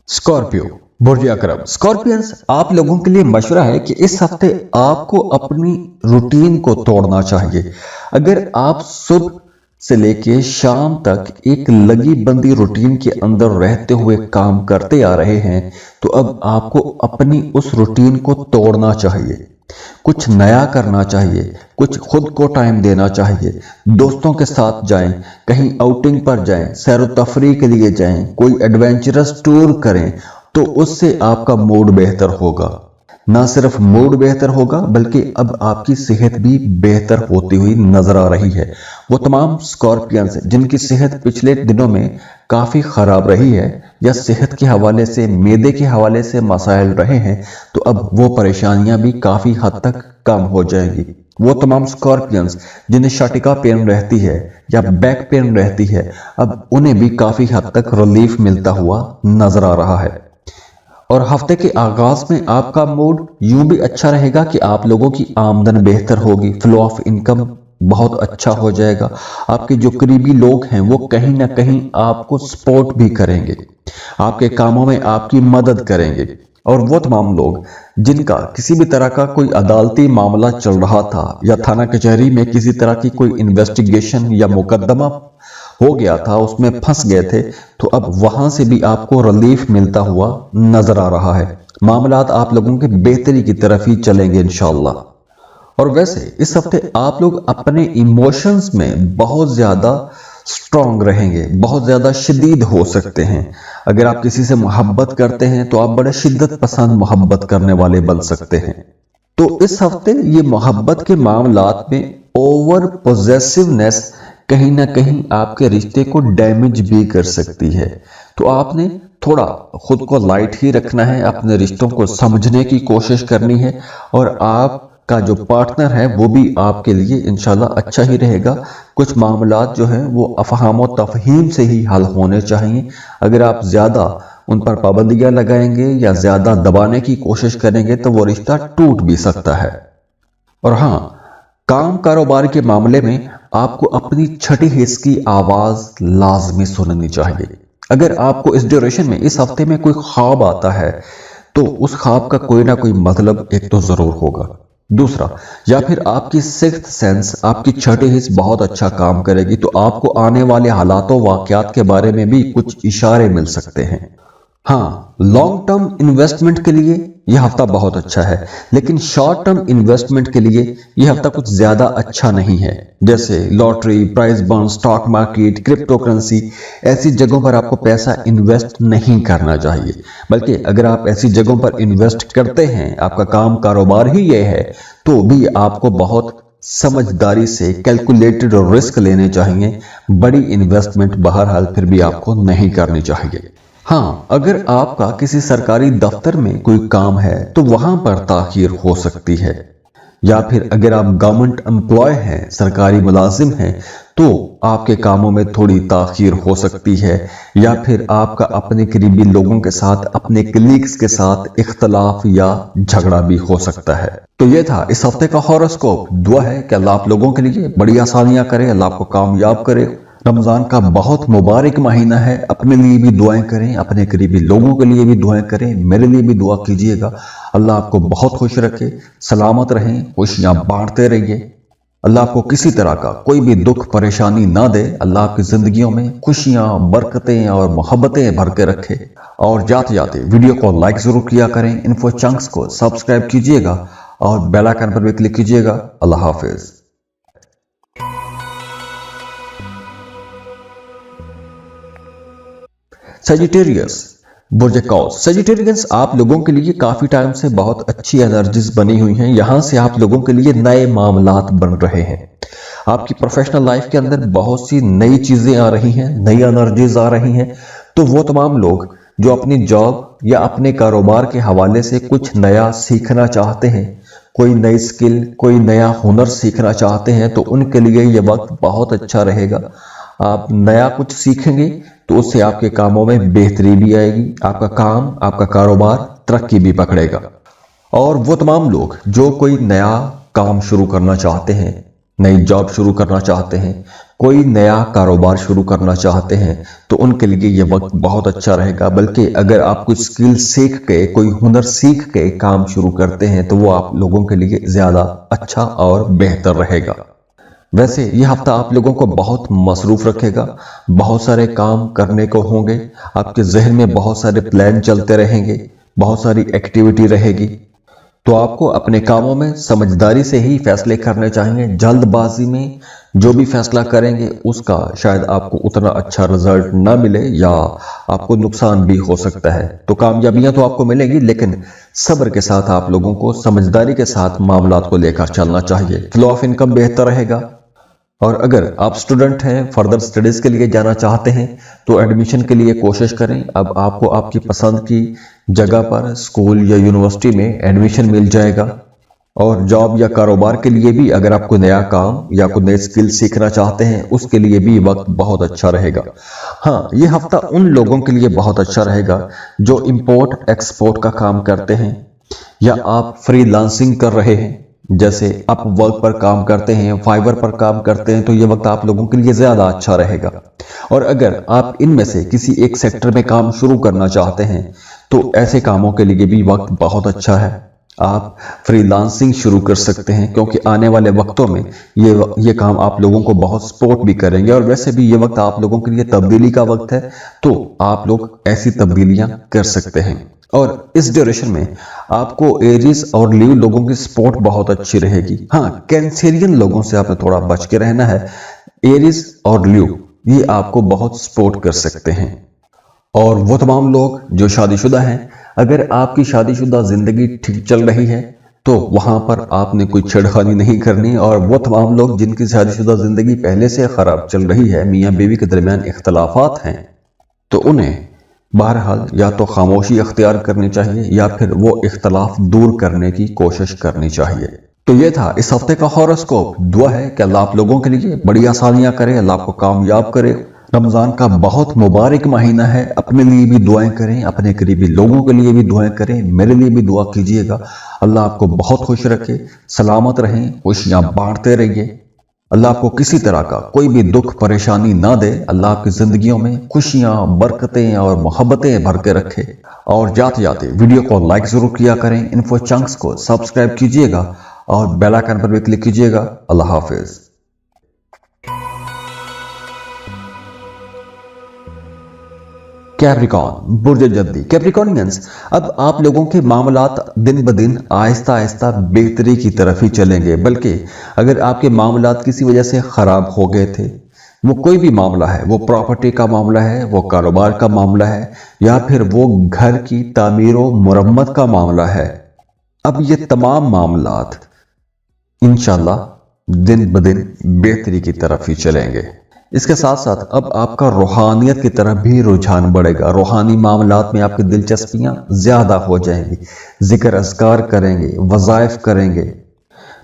स्कॉर्पियो, बुर्ज अकरम। स्कॉर्पियंस, आप लोगों के लिए मशवरा है कि इस हफ्ते आपको अपनी रूटीन को तोड़ना चाहिए। अगर आप सुबह से लेके शाम तक एक लगी बंदी रूटीन के अंदर रहते हुए काम करते आ रहे हैं, तो अब आपको अपनी उस रूटीन को तोड़ना चाहिए। कुछ नया करना चाहिए, कुछ खुद को टाइम देना चाहिए। दोस्तों के साथ जाएं, कहीं आउटिंग पर जाएं, सैर तफरीह के लिए जाएं, कोई एडवेंचरस टूर करें, तो उससे आपका मूड बेहतर होगा। ना सिर्फ मूड बेहतर होगा, बल्कि अब आपकी सेहत भी बेहतर होती हुई नजर आ रही है। वो तमाम स्कॉर्पियंस जिनकी सेहत पिछले दिनों में काफी खराब रही है, या सेहत के हवाले से, मैदे के हवाले से मसाइल रहे हैं, तो अब वो परेशानियां भी काफी हद तक कम हो जाएंगी। वो तमाम स्कॉर्पियंस जिन्हें शटिका पेन रहती है या बैक पेन रहती है, अब उन्हें भी काफी हद तक रिलीफ मिलता हुआ नजर आ रहा है। और हफ्ते के आगाज में आपका मूड यूं भी अच्छा रहेगा कि आप लोगों की आमदन बेहतर होगी, फ्लो ऑफ इनकम बहुत अच्छा हो जाएगा। आपके जो करीबी लोग हैं वो कहीं ना कहीं आपको सपोर्ट भी करेंगे। आपके कामों में आपकी मदद करेंगे। और वो तमाम लोग जिनका किसी भी तरह का कोई अदालती मामला चल रहा था या थाना कचहरी में किसी तरह की कोई इन्वेस्टिगेशन या मुकदमा हो गया था, उसमें फंस गए थे, तो अब वहां से भी आपको रिलीफ मिलता हुआ नजर आ रहा है। मामलात आप लोगों के बेहतरी की तरफ ही चलेंगे इंशाअल्लाह। और वैसे इस हफ्ते आप लोग अपने इमोशंस में बहुत ज्यादा स्ट्रांग रहेंगे, बहुत ज्यादा शदीद हो सकते हैं। अगर आप किसी से मोहब्बत करते हैं तो आप बड़े शिद्दत पसंद मोहब्बत करने वाले बन सकते हैं। तो इस हफ्ते ये मोहब्बत के मामलात में ओवर पोजेसिवनेस कहीं ना कहीं आपके रिश्ते को डैमेज भी कर सकती है। तो आपने थोड़ा खुद को लाइट ही रखना है, अपने रिश्तों को समझने की कोशिश करनी है, और आपका जो पार्टनर है वो भी आपके लिए इंशाल्लाह अच्छा ही रहेगा। कुछ मामलात जो हैं वो अफहाम और तफहीम से ही हल होने चाहिए। अगर आप ज्यादा उन पर पाबंदियां लगाएंगे या ज्यादा दबाने की कोशिश करेंगे तो वो रिश्ता टूट भी सकता है। और हाँ, काम कारोबार के मामले में आपको अपनी छठी हिस्स की आवाज लाजमी सुननी चाहिए। अगर आपको इस ड्यूरेशन में इस हफ्ते में कोई ख्वाब आता है तो उस ख्वाब का कोई ना कोई मतलब एक तो जरूर होगा। दूसरा, या फिर आपकी सिक्स्थ सेंस, आपकी छठी हिस्स बहुत अच्छा काम करेगी, तो आपको आने वाले हालातों वाकयात के बारे में भी कुछ इशारे मिल सकते हैं। हाँ, लॉन्ग टर्म इन्वेस्टमेंट के लिए यह हफ्ता बहुत अच्छा है, लेकिन शॉर्ट टर्म इन्वेस्टमेंट के लिए यह हफ्ता कुछ ज्यादा अच्छा नहीं है। जैसे lottery, price bond, stock market, cryptocurrency, ऐसी जगहों पर आपको पैसा इन्वेस्ट नहीं करना चाहिए। बल्कि अगर आप ऐसी जगहों पर इन्वेस्ट करते हैं, आपका काम कारोबार ही ये है, तो भी आपको बहुत समझदारी से कैलकुलेटेड रिस्क लेने चाहिए। बड़ी इन्वेस्टमेंट बहरहाल फिर भी आपको नहीं करनी चाहिए। हाँ, अगर आपका किसी सरकारी दफ्तर में कोई काम है तो वहां पर ताखीर हो सकती है, या फिर अगर आप गवर्नमेंट एम्प्लॉय हैं, सरकारी मुलाजिम हैं, तो आपके कामों में थोड़ी ताखीर हो सकती है, या फिर आपका अपने करीबी लोगों के साथ, अपने कलीग्स के साथ इख्तलाफ या झगड़ा भी हो सकता है। तो ये था इस हफ्ते का हॉरोस्कोप। दुआ है कि अल्लाह आप लोगों के लिए बड़ी आसानियां करे, अल्लाह आपको कामयाब करे। रमजान का बहुत मुबारक महीना है, अपने लिए भी दुआएं करें, अपने करीबी लोगों के लिए भी दुआएं करें, मेरे लिए भी दुआ कीजिएगा। अल्लाह आपको बहुत खुश रखे, सलामत रहें, खुशियां बांटते रहिए। अल्लाह आपको किसी तरह का कोई भी दुख परेशानी ना दे। अल्लाह आपकी जिंदगियों में खुशियां, बरकतें और मोहब्बतें भर के रखे। और जाते जाते वीडियो को लाइक जरूर किया करें, इन्फो चंक्स को सब्सक्राइब कीजिएगा और बेल आइकन पर भी क्लिक कीजिएगा। अल्लाह हाफिज। सेजिटेरियस, बुर्ज कौस। सेजिटेरियंस, आप लोगों के लिए काफी टाइम से बहुत अच्छी एनर्जीज बनी हुई हैं। यहां से आप लोगों के लिए नए मामलात बन रहे हैं। आपकी प्रोफेशनल लाइफ के अंदर बहुत सी नई चीजें आ रही हैं, नई एनर्जीज आ रही हैं। तो वो तमाम लोग जो अपनी जॉब या अपने कारोबार के हवाले से कुछ नया सीखना चाहते हैं, कोई नई स्किल, कोई नया हुनर सीखना चाहते हैं, तो उनके लिए ये वक्त बहुत अच्छा रहेगा। आप नया कुछ सीखेंगे तो उससे आपके कामों में बेहतरी भी आएगी, आपका काम, आपका कारोबार तरक्की भी पकड़ेगा। और वो तमाम लोग जो कोई नया काम शुरू करना चाहते हैं, नई जॉब शुरू करना चाहते हैं, कोई नया कारोबार शुरू करना चाहते हैं, तो उनके लिए ये वक्त बहुत अच्छा रहेगा। बल्कि अगर आप कुछ स्किल सीख के, कोई हुनर सीख के काम शुरू करते हैं तो वो आप लोगों के लिए ज्यादा अच्छा और बेहतर रहेगा। वैसे ये हफ्ता आप लोगों को बहुत मसरूफ रखेगा, बहुत सारे काम करने को होंगे, आपके जहन में बहुत सारे प्लान चलते रहेंगे, बहुत सारी एक्टिविटी रहेगी। तो आपको अपने कामों में समझदारी से ही फैसले करने चाहिए। जल्दबाजी में जो भी फैसला करेंगे उसका शायद आपको उतना अच्छा रिजल्ट ना मिले या आपको नुकसान भी हो सकता है। तो कामयाबियां तो आपको मिलेंगी, लेकिन सब्र के साथ आप लोगों को समझदारी के साथ मामलात को लेकर चलना चाहिए। फ्लो ऑफ इनकम बेहतर रहेगा। और अगर आप स्टूडेंट हैं, फर्दर स्टडीज के लिए जाना चाहते हैं, तो एडमिशन के लिए कोशिश करें। अब आपको आपकी पसंद की जगह पर स्कूल या यूनिवर्सिटी में एडमिशन मिल जाएगा। और जॉब या कारोबार के लिए भी अगर आप कोई नया काम या कोई नई स्किल सीखना चाहते हैं, उसके लिए भी वक्त बहुत अच्छा रहेगा। हाँ, ये हफ्ता उन लोगों के लिए बहुत अच्छा रहेगा जो इंपोर्ट एक्सपोर्ट का काम करते हैं, या आप फ्रीलांसिंग कर रहे हैं, जैसे आप वर्क पर काम करते हैं, फाइवर पर काम करते हैं, तो ये वक्त आप लोगों के लिए ज्यादा अच्छा रहेगा। और अगर आप इनमें से किसी एक सेक्टर में काम शुरू करना चाहते हैं तो ऐसे कामों के लिए भी वक्त बहुत अच्छा है। आप फ्रीलांसिंग शुरू कर सकते हैं, क्योंकि आने वाले वक्तों में ये काम आप लोगों को बहुत सपोर्ट भी करेंगे। और वैसे भी ये वक्त आप लोगों के लिए तब्दीली का वक्त है, तो आप लोग ऐसी तब्दीलियां कर सकते हैं। और इस ड्यूरेशन में आपको एरीज और लीव लोगों की सपोर्ट बहुत अच्छी रहेगी। हाँ, कैंसेरियन लोगों से आपने थोड़ा बच के रहना है। एरीज और लीव ये आपको बहुत सपोर्ट कर सकते हैं। और वो तमाम लोग जो शादीशुदा हैं, अगर आपकी शादीशुदा जिंदगी ठीक चल रही है तो वहां पर आपने कोई छेड़खानी नहीं करनी। और वो तमाम लोग जिनकी शादीशुदा जिंदगी पहले से खराब चल रही है, मियाँ बीवी के दरमियान इख्तलाफात हैं, तो उन्हें बहरहाल या तो खामोशी अख्तियार करनी चाहिए या फिर वो इख्तलाफ दूर करने की कोशिश करनी चाहिए। तो ये था इस हफ्ते का हॉरोस्कोप। दुआ है कि अल्लाह आप लोगों के लिए बड़ी आसानियां करे, अल्लाह आपको कामयाब करे। रमजान का बहुत मुबारक महीना है, अपने लिए भी दुआएं करें, अपने करीबी लोगों के लिए भी दुआएं करें, मेरे लिए भी दुआ कीजिएगा। अल्लाह आपको बहुत खुश रखे, सलामत रहें, खुशियां बांटते रहिए। अल्लाह आपको किसी तरह का कोई भी दुख परेशानी ना दे। अल्लाह आपकी जिंदगियों में खुशियां, बरकतें और मोहब्बतें भर के रखे। और जाते जाते वीडियो को लाइक जरूर किया करें, इन्फो चंक्स को सब्सक्राइब कीजिएगा और बेल आइकन पर भी क्लिक कीजिएगा। अल्लाह हाफिज। कैप्रिकॉर्न, बुर्ज जद्दी। कैप्रिकॉर्नियंस, अब आप लोगों के मामलात दिन ब दिन आहिस्ता आहिस्ता बेहतरी की तरफ ही चलेंगे। बल्कि अगर आपके मामलात किसी वजह से खराब हो गए थे, वो कोई भी मामला है, वो प्रॉपर्टी का मामला है, वो कारोबार का मामला है, या फिर वो घर की तामीर व मुरम्मत का मामला है, अब ये तमाम मामलात इंशाल्लाह दिन ब दिन बेहतरी की तरफ ही चलेंगे। इसके साथ साथ अब आपका रूहानियत की तरफ भी रुझान बढ़ेगा। रूहानी मामलात में आपकी दिलचस्पियां ज्यादा हो जाएंगी, जिक्र अज़कार करेंगे, वज़ाइफ करेंगे।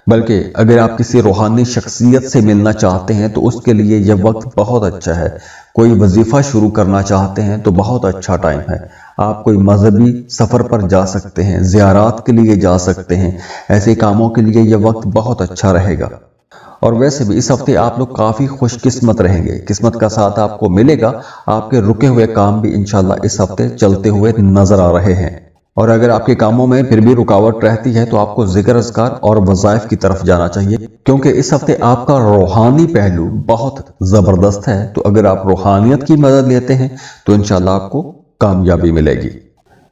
बल्कि अगर आप किसी रूहानी शख्सियत से मिलना चाहते हैं तो उसके लिए यह वक्त बहुत अच्छा है। कोई वजीफा शुरू करना चाहते हैं तो बहुत अच्छा टाइम है। आप कोई मजहबी सफर पर जा सकते हैं, ज़ियारात के लिए जा सकते हैं। ऐसे कामों के लिए यह वक्त बहुत अच्छा रहेगा। और वैसे भी इस हफ्ते आप लोग काफी खुशकिस्मत रहेंगे, किस्मत का साथ आपको मिलेगा। आपके रुके हुए काम भी इंशाल्लाह इस हफ्ते चलते हुए नजर आ रहे हैं। और अगर आपके कामों में फिर भी रुकावट रहती है तो आपको जिक्र अज़कार और वज़ाइफ की तरफ जाना चाहिए, क्योंकि इस हफ्ते आपका रूहानी पहलू बहुत जबरदस्त है। तो अगर आप रूहानियत की मदद लेते हैं तो इंशाल्लाह आपको कामयाबी मिलेगी।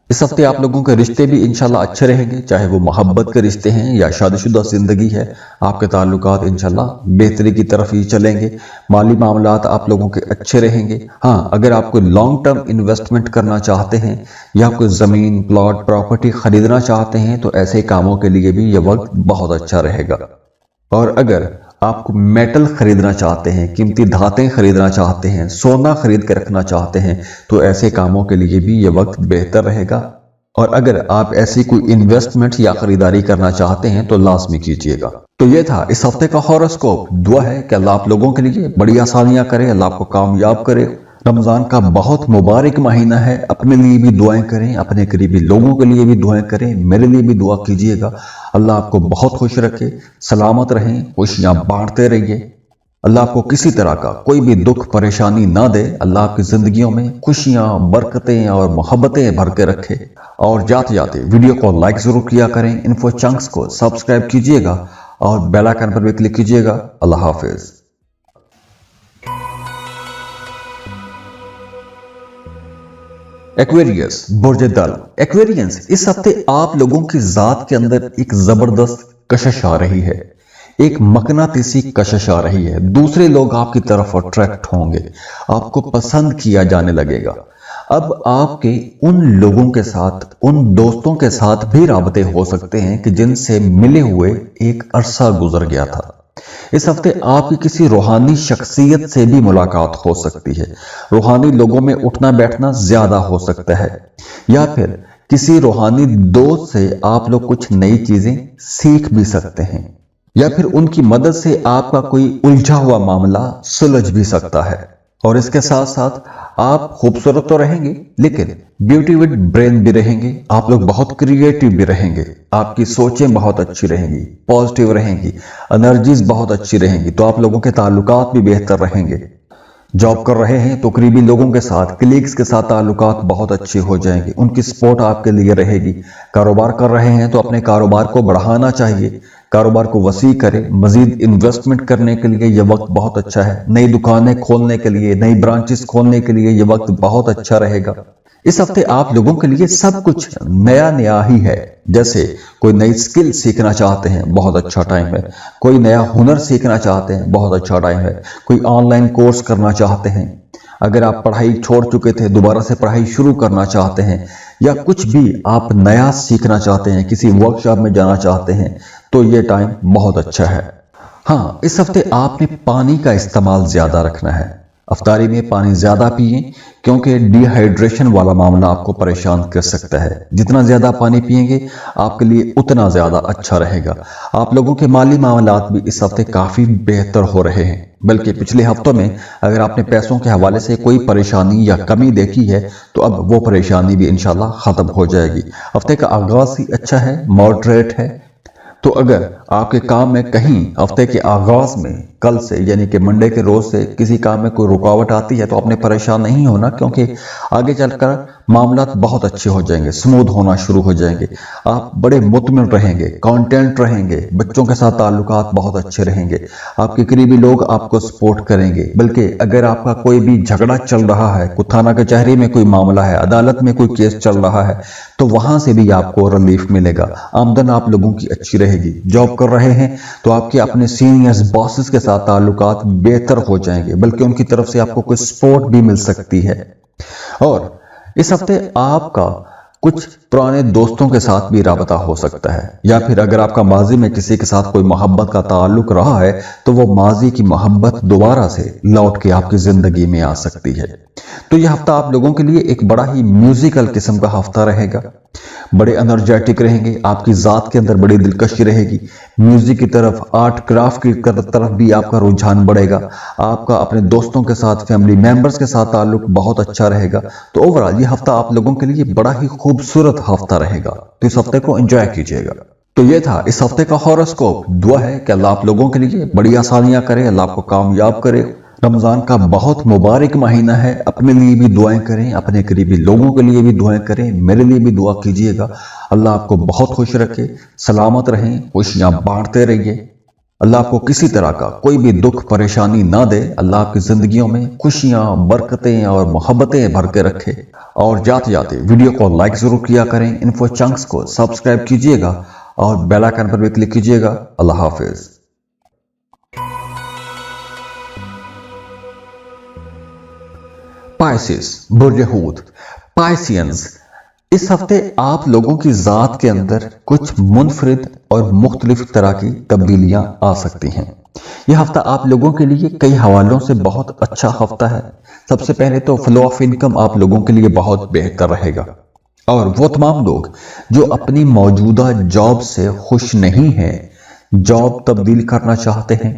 इस हफ्ते आप लोगों के रिश्ते भी इंशाल्लाह अच्छे रहेंगे, चाहे वो मोहब्बत के रिश्ते हैं या शादीशुदा जिंदगी है। आपके ताल्लुकात इंशाल्लाह बेहतरी की तरफ ही चलेंगे। माली मामलात आप लोगों के अच्छे रहेंगे। हाँ, अगर आप कोई लॉन्ग टर्म इन्वेस्टमेंट करना चाहते हैं या कोई जमीन, प्लॉट, प्रॉपर्टी खरीदना चाहते हैं तो ऐसे कामों के लिए भी यह वक्त बहुत अच्छा रहेगा। और अगर आप मेटल खरीदना चाहते हैं, कीमती धातें खरीदना चाहते हैं, सोना खरीद कर रखना चाहते हैं तो ऐसे कामों के लिए भी ये वक्त बेहतर रहेगा। और अगर आप ऐसी कोई इन्वेस्टमेंट या खरीदारी करना चाहते हैं तो लाजमी कीजिएगा। तो ये था इस हफ्ते का हॉरोस्कोप। दुआ है कि अल्लाह आप लोगों के लिए बड़ी आसानियां करे, अल्लाह आपको कामयाब करे। रमजान का बहुत मुबारक महीना है, अपने लिए भी दुआएं करें, अपने करीबी लोगों के लिए भी दुआएं करें, मेरे लिए भी दुआ कीजिएगा। अल्लाह आपको बहुत खुश रखे, सलामत रहें, खुशियां बांटते रहिए। अल्लाह आपको किसी तरह का कोई भी दुख परेशानी ना दे। अल्लाह आपकी जिंदगियों में खुशियां, बरकतें और मोहब्बतें भर के रखे। और जाते जाते वीडियो को लाइक जरूर किया करें, इन्फो चंक्स को सब्सक्राइब कीजिएगा और बेल आइकन पर भी क्लिक कीजिएगा। अल्लाह हाफिज। एक्वेरियस, बुर्ज दल। एक्वेरियंस, इस हफ्ते आप लोगों की जात के अंदर एक जबरदस्त कशिश आ रही है, एक मकनातीसी कशिश आ रही है। दूसरे लोग आपकी तरफ अट्रैक्ट होंगे, आपको पसंद किया जाने लगेगा। अब आपके उन लोगों के साथ, उन दोस्तों के साथ भी राबते हो सकते हैं कि जिनसे मिले हुए एक अरसा गुजर गया था। इस हफ्ते आपकी किसी रूहानी शख्सियत से भी मुलाकात हो सकती है। रूहानी लोगों में उठना बैठना ज्यादा हो सकता है, या फिर किसी रूहानी दोस्त से आप लोग कुछ नई चीजें सीख भी सकते हैं, या फिर उनकी मदद से आपका कोई उलझा हुआ मामला सुलझ भी सकता है। और इसके साथ साथ आप खूबसूरत तो रहेंगे, लेकिन ब्यूटी विद ब्रेन भी रहेंगे। आप लोग बहुत क्रिएटिव भी रहेंगे, आपकी सोचें बहुत अच्छी रहेंगी, पॉजिटिव रहेंगी, एनर्जीज बहुत अच्छी रहेंगी, तो आप लोगों के ताल्लुकात भी बेहतर रहेंगे। जॉब कर रहे हैं तो करीबी लोगों के साथ, कलीग्स के साथ ताल्लुकात बहुत अच्छे हो जाएंगे, उनकी सपोर्ट आपके लिए रहेगी। कारोबार कर रहे हैं तो अपने कारोबार को बढ़ाना चाहिए, कारोबार को वसी करें। मजीद इन्वेस्टमेंट करने के लिए यह वक्त बहुत अच्छा है। नई दुकानें खोलने के लिए, नई ब्रांचेस खोलने के लिए यह वक्त बहुत अच्छा रहेगा। इस हफ्ते आप लोगों के लिए सब कुछ नया नया ही है। जैसे कोई नई स्किल सीखना चाहते हैं, बहुत अच्छा टाइम है। कोई नया हुनर सीखना चाहते हैं, बहुत अच्छा टाइम है। कोई ऑनलाइन कोर्स करना चाहते हैं, अगर आप पढ़ाई छोड़ चुके थे दोबारा से पढ़ाई शुरू करना चाहते हैं, या कुछ भी आप नया सीखना चाहते हैं, किसी वर्कशॉप में जाना चाहते हैं, तो ये टाइम बहुत अच्छा है। हाँ, इस हफ्ते आपने पानी का इस्तेमाल ज्यादा रखना है। अफ्तारी में पानी ज्यादा पिएं, क्योंकि डिहाइड्रेशन वाला मामला आपको परेशान कर सकता है। जितना ज्यादा पानी पिएंगे आपके लिए उतना ज्यादा अच्छा रहेगा। आप लोगों के माली मामलात भी इस हफ्ते काफी बेहतर हो रहे हैं। बल्कि पिछले हफ्तों में अगर आपने पैसों के हवाले से कोई परेशानी या कमी देखी है, तो अब वो परेशानी भी इंशाल्लाह खत्म हो जाएगी। हफ्ते का आगाज ही अच्छा है, मॉडरेट है। तो अगर आपके काम में कहीं हफ्ते के आगाज में कल से यानी कि मंडे के रोज से किसी काम में कोई रुकावट आती है, तो आपने परेशान नहीं होना, क्योंकि आगे चलकर मामलात बहुत अच्छे हो जाएंगे, स्मूथ होना शुरू हो जाएंगे। आप बड़े मुतमिन रहेंगे, कॉन्टेंट रहेंगे, बच्चों के साथ ताल्लुकात बहुत अच्छे रहेंगे, आपके करीबी लोग आपको सपोर्ट करेंगे। बल्कि अगर आपका कोई भी झगड़ा चल रहा है, कोई थाना कचहरी में कोई मामला है, अदालत में कोई केस चल रहा है, तो वहां से भी आपको रिलीफ मिलेगा। आमदन आप लोगों की अच्छी रहेगी। जॉब कर रहे हैं तो आपके अपने सीनियर्स, बॉसेस के साथ ताल्लुकात बेहतर हो जाएंगे, बल्कि उनकी तरफ से आपको कोई सपोर्ट भी मिल सकती है। और इस हफ्ते आपका कुछ पुराने दोस्तों के साथ भी राबता हो सकता है, या फिर अगर आपका माजी में किसी के साथ कोई मोहब्बत का ताल्लुक रहा है, तो वो माजी की मोहब्बत दोबारा से लौट के आपकी जिंदगी में आ सकती है। तो यह हफ्ता आप लोगों के लिए एक बड़ा ही म्यूजिकल किस्म का हफ्ता रहेगा। बड़े एनर्जेटिक रहेंगे, आपकी जात के अंदर बड़ी दिलकशी रहेगी। म्यूजिक की तरफ, आर्ट क्राफ्ट की तरफ भी आपका रुझान बढ़ेगा। आपका अपने दोस्तों के साथ, फैमिली मेंबर्स के साथ ताल्लुक बहुत अच्छा रहेगा। तो ओवरऑल ये हफ्ता आप लोगों के लिए बड़ा ही खूबसूरत हफ्ता रहेगा। तो इस हफ्ते को एंजॉय कीजिएगा। तो ये था इस हफ्ते का हॉरोस्कोप। दुआ है कि अल्लाह आप लोगों के लिए बड़ी आसानियां करे, अल्लाह आपको कामयाब करे। रमजान का बहुत मुबारक महीना है, अपने लिए भी दुआएं करें, अपने करीबी लोगों के लिए भी दुआएं करें, मेरे लिए भी दुआ कीजिएगा। अल्लाह आपको बहुत खुश रखे, सलामत रहें, खुशियां बांटते रहिए। अल्लाह आपको किसी तरह का कोई भी दुख परेशानी ना दे। अल्लाह आपकी जिंदगियों में खुशियां, बरकतें और मोहब्बतें भर के रखे। और जाते जाते वीडियो को लाइक जरूर किया करें, इन्फो चंक्स को सब्सक्राइब कीजिएगा और बेल आइकन पर भी क्लिक कीजिएगा। अल्लाह हाफिज। पाइसिस, बुर्ज हूत, पाइसियंस, इस हफ्ते आप लोगों की जात के अंदर कुछ मुनफरिद और मुख्तलिफ तरह की तब्दीलियां आ सकती हैं। यह हफ्ता आप लोगों के लिए कई हवालों से बहुत अच्छा हफ्ता है। सबसे पहले तो फ्लो ऑफ इनकम आप लोगों के लिए बहुत बेहतर रहेगा। और वो तमाम लोग जो अपनी मौजूदा जॉब से खुश नहीं हैं, जॉब तब्दील करना चाहते हैं,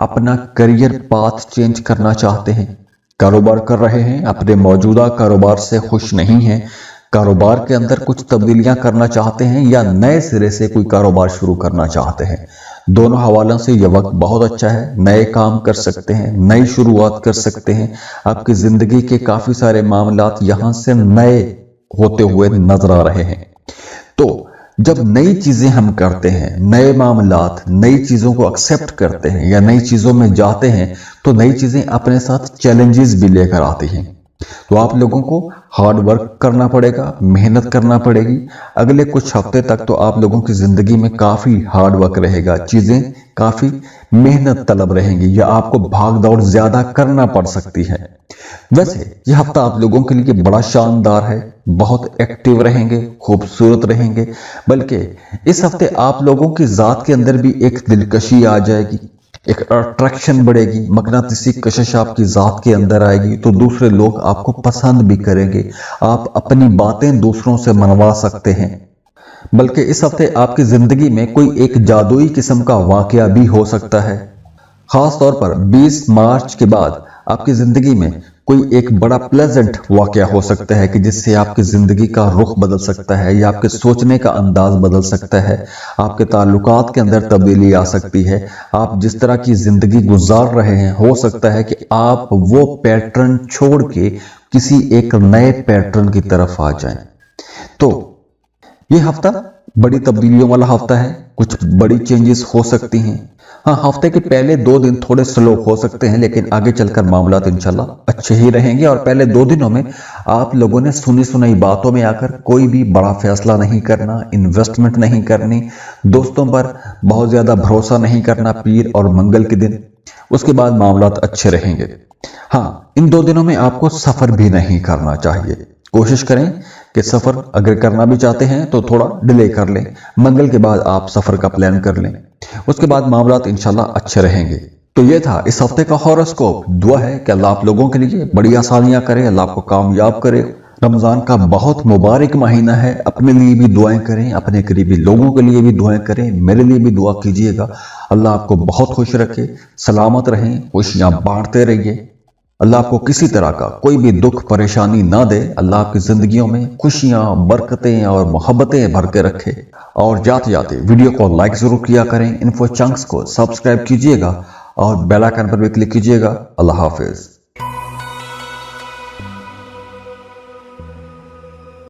अपना करियर पाथ चेंज करना चाहते हैं, कारोबार कर रहे हैं, अपने मौजूदा कारोबार से खुश नहीं हैं, कारोबार के अंदर कुछ तब्दीलियां करना चाहते हैं, या नए सिरे से कोई कारोबार शुरू करना चाहते हैं, दोनों हवालों से यह वक्त बहुत अच्छा है। नए काम कर सकते हैं, नई शुरुआत कर सकते हैं। आपकी जिंदगी के काफी सारे मामलात यहां से नए होते हुए नजर आ रहे हैं। तो जब नई चीजें हम करते हैं, नए मामलात, नई चीजों को एक्सेप्ट करते हैं या नई चीजों में जाते हैं, तो नई चीजें अपने साथ चैलेंजेस भी लेकर आती हैं। तो आप लोगों को हार्ड वर्क करना पड़ेगा, मेहनत करना पड़ेगी। अगले कुछ हफ्ते तक तो आप लोगों की जिंदगी में काफी हार्ड वर्क रहेगा, चीजें काफी मेहनत तलब रहेंगी, या आपको भाग दौड़ ज्यादा करना पड़ सकती है। वैसे यह हफ्ता आप लोगों के लिए बड़ा शानदार है, बहुत एक्टिव रहेंगे, खूबसूरत रहेंगे। बल्कि इस हफ्ते आप लोगों की जात के अंदर भी एक दिलकशी आ जाएगी, एक अट्रैक्शन बढ़ेगी, मगनातिसी कशिश आपकी जात के अंदर आएगी, तो दूसरे लोग आपको पसंद भी करेंगे। आप अपनी बातें दूसरों से मनवा सकते हैं। बल्कि इस हफ्ते आपकी जिंदगी में कोई एक जादुई किस्म का वाकया भी हो सकता है। खास तौर पर 20 मार्च के बाद आपकी जिंदगी में कोई एक बड़ा प्लेजेंट वाकया हो सकता है कि जिससे आपकी जिंदगी का रुख बदल सकता है या आपके सोचने का अंदाज बदल सकता है, आपके ताल्लुकात के अंदर तब्दीली आ सकती है। आप जिस तरह की जिंदगी गुजार रहे हैं, हो सकता है कि आप वो पैटर्न छोड़ के किसी एक नए पैटर्न की तरफ आ जाएं। तो ये हफ्ता बड़ी तब्दीलियों वाला हफ्ता है, कुछ बड़ी चेंजेस हो सकती हैं। हाँ, हफ्ते के पहले 2 दिन थोड़े स्लो हो सकते हैं, लेकिन आगे चलकर मामला इंशाल्लाह अच्छे ही रहेंगे। और पहले 2 दिनों में आप लोगों ने सुनी सुनाई बातों में आकर कोई भी बड़ा फैसला नहीं करना, इन्वेस्टमेंट नहीं करनी, दोस्तों पर बहुत ज्यादा भरोसा नहीं करना पीर और मंगल के दिन। उसके बाद मामला अच्छे रहेंगे। हाँ, इन 2 दिनों में आपको सफर भी नहीं करना चाहिए। कोशिश करें कि सफर अगर करना भी चाहते हैं तो थोड़ा डिले कर लें, मंगल के बाद आप सफर का प्लान कर लें। उसके बाद मामलात इंशाल्लाह अच्छे रहेंगे। तो ये था इस हफ्ते का हॉरोस्कोप। दुआ है कि अल्लाह आप लोगों के लिए बड़ी आसानियां करे, अल्लाह आपको कामयाब करे। रमजान का बहुत मुबारक महीना है, अपने लिए भी दुआएं करें, अपने करीबी लोगों के लिए भी दुआएं करें, मेरे लिए भी दुआ कीजिएगा। अल्लाह आपको बहुत खुश रखे, सलामत रहें, खुशियां बांटते रहिए। अल्लाह आपको किसी तरह का कोई भी दुख परेशानी ना दे। अल्लाह आपकी जिंदगियों में खुशियां, बरकतें और मोहब्बतें भर के रखे। और जाते जाते वीडियो को लाइक जरूर किया करें, इन्फो चंक्स को सब्सक्राइब कीजिएगा और बेल आइकन पर भी क्लिक कीजिएगा। अल्लाह हाफिज।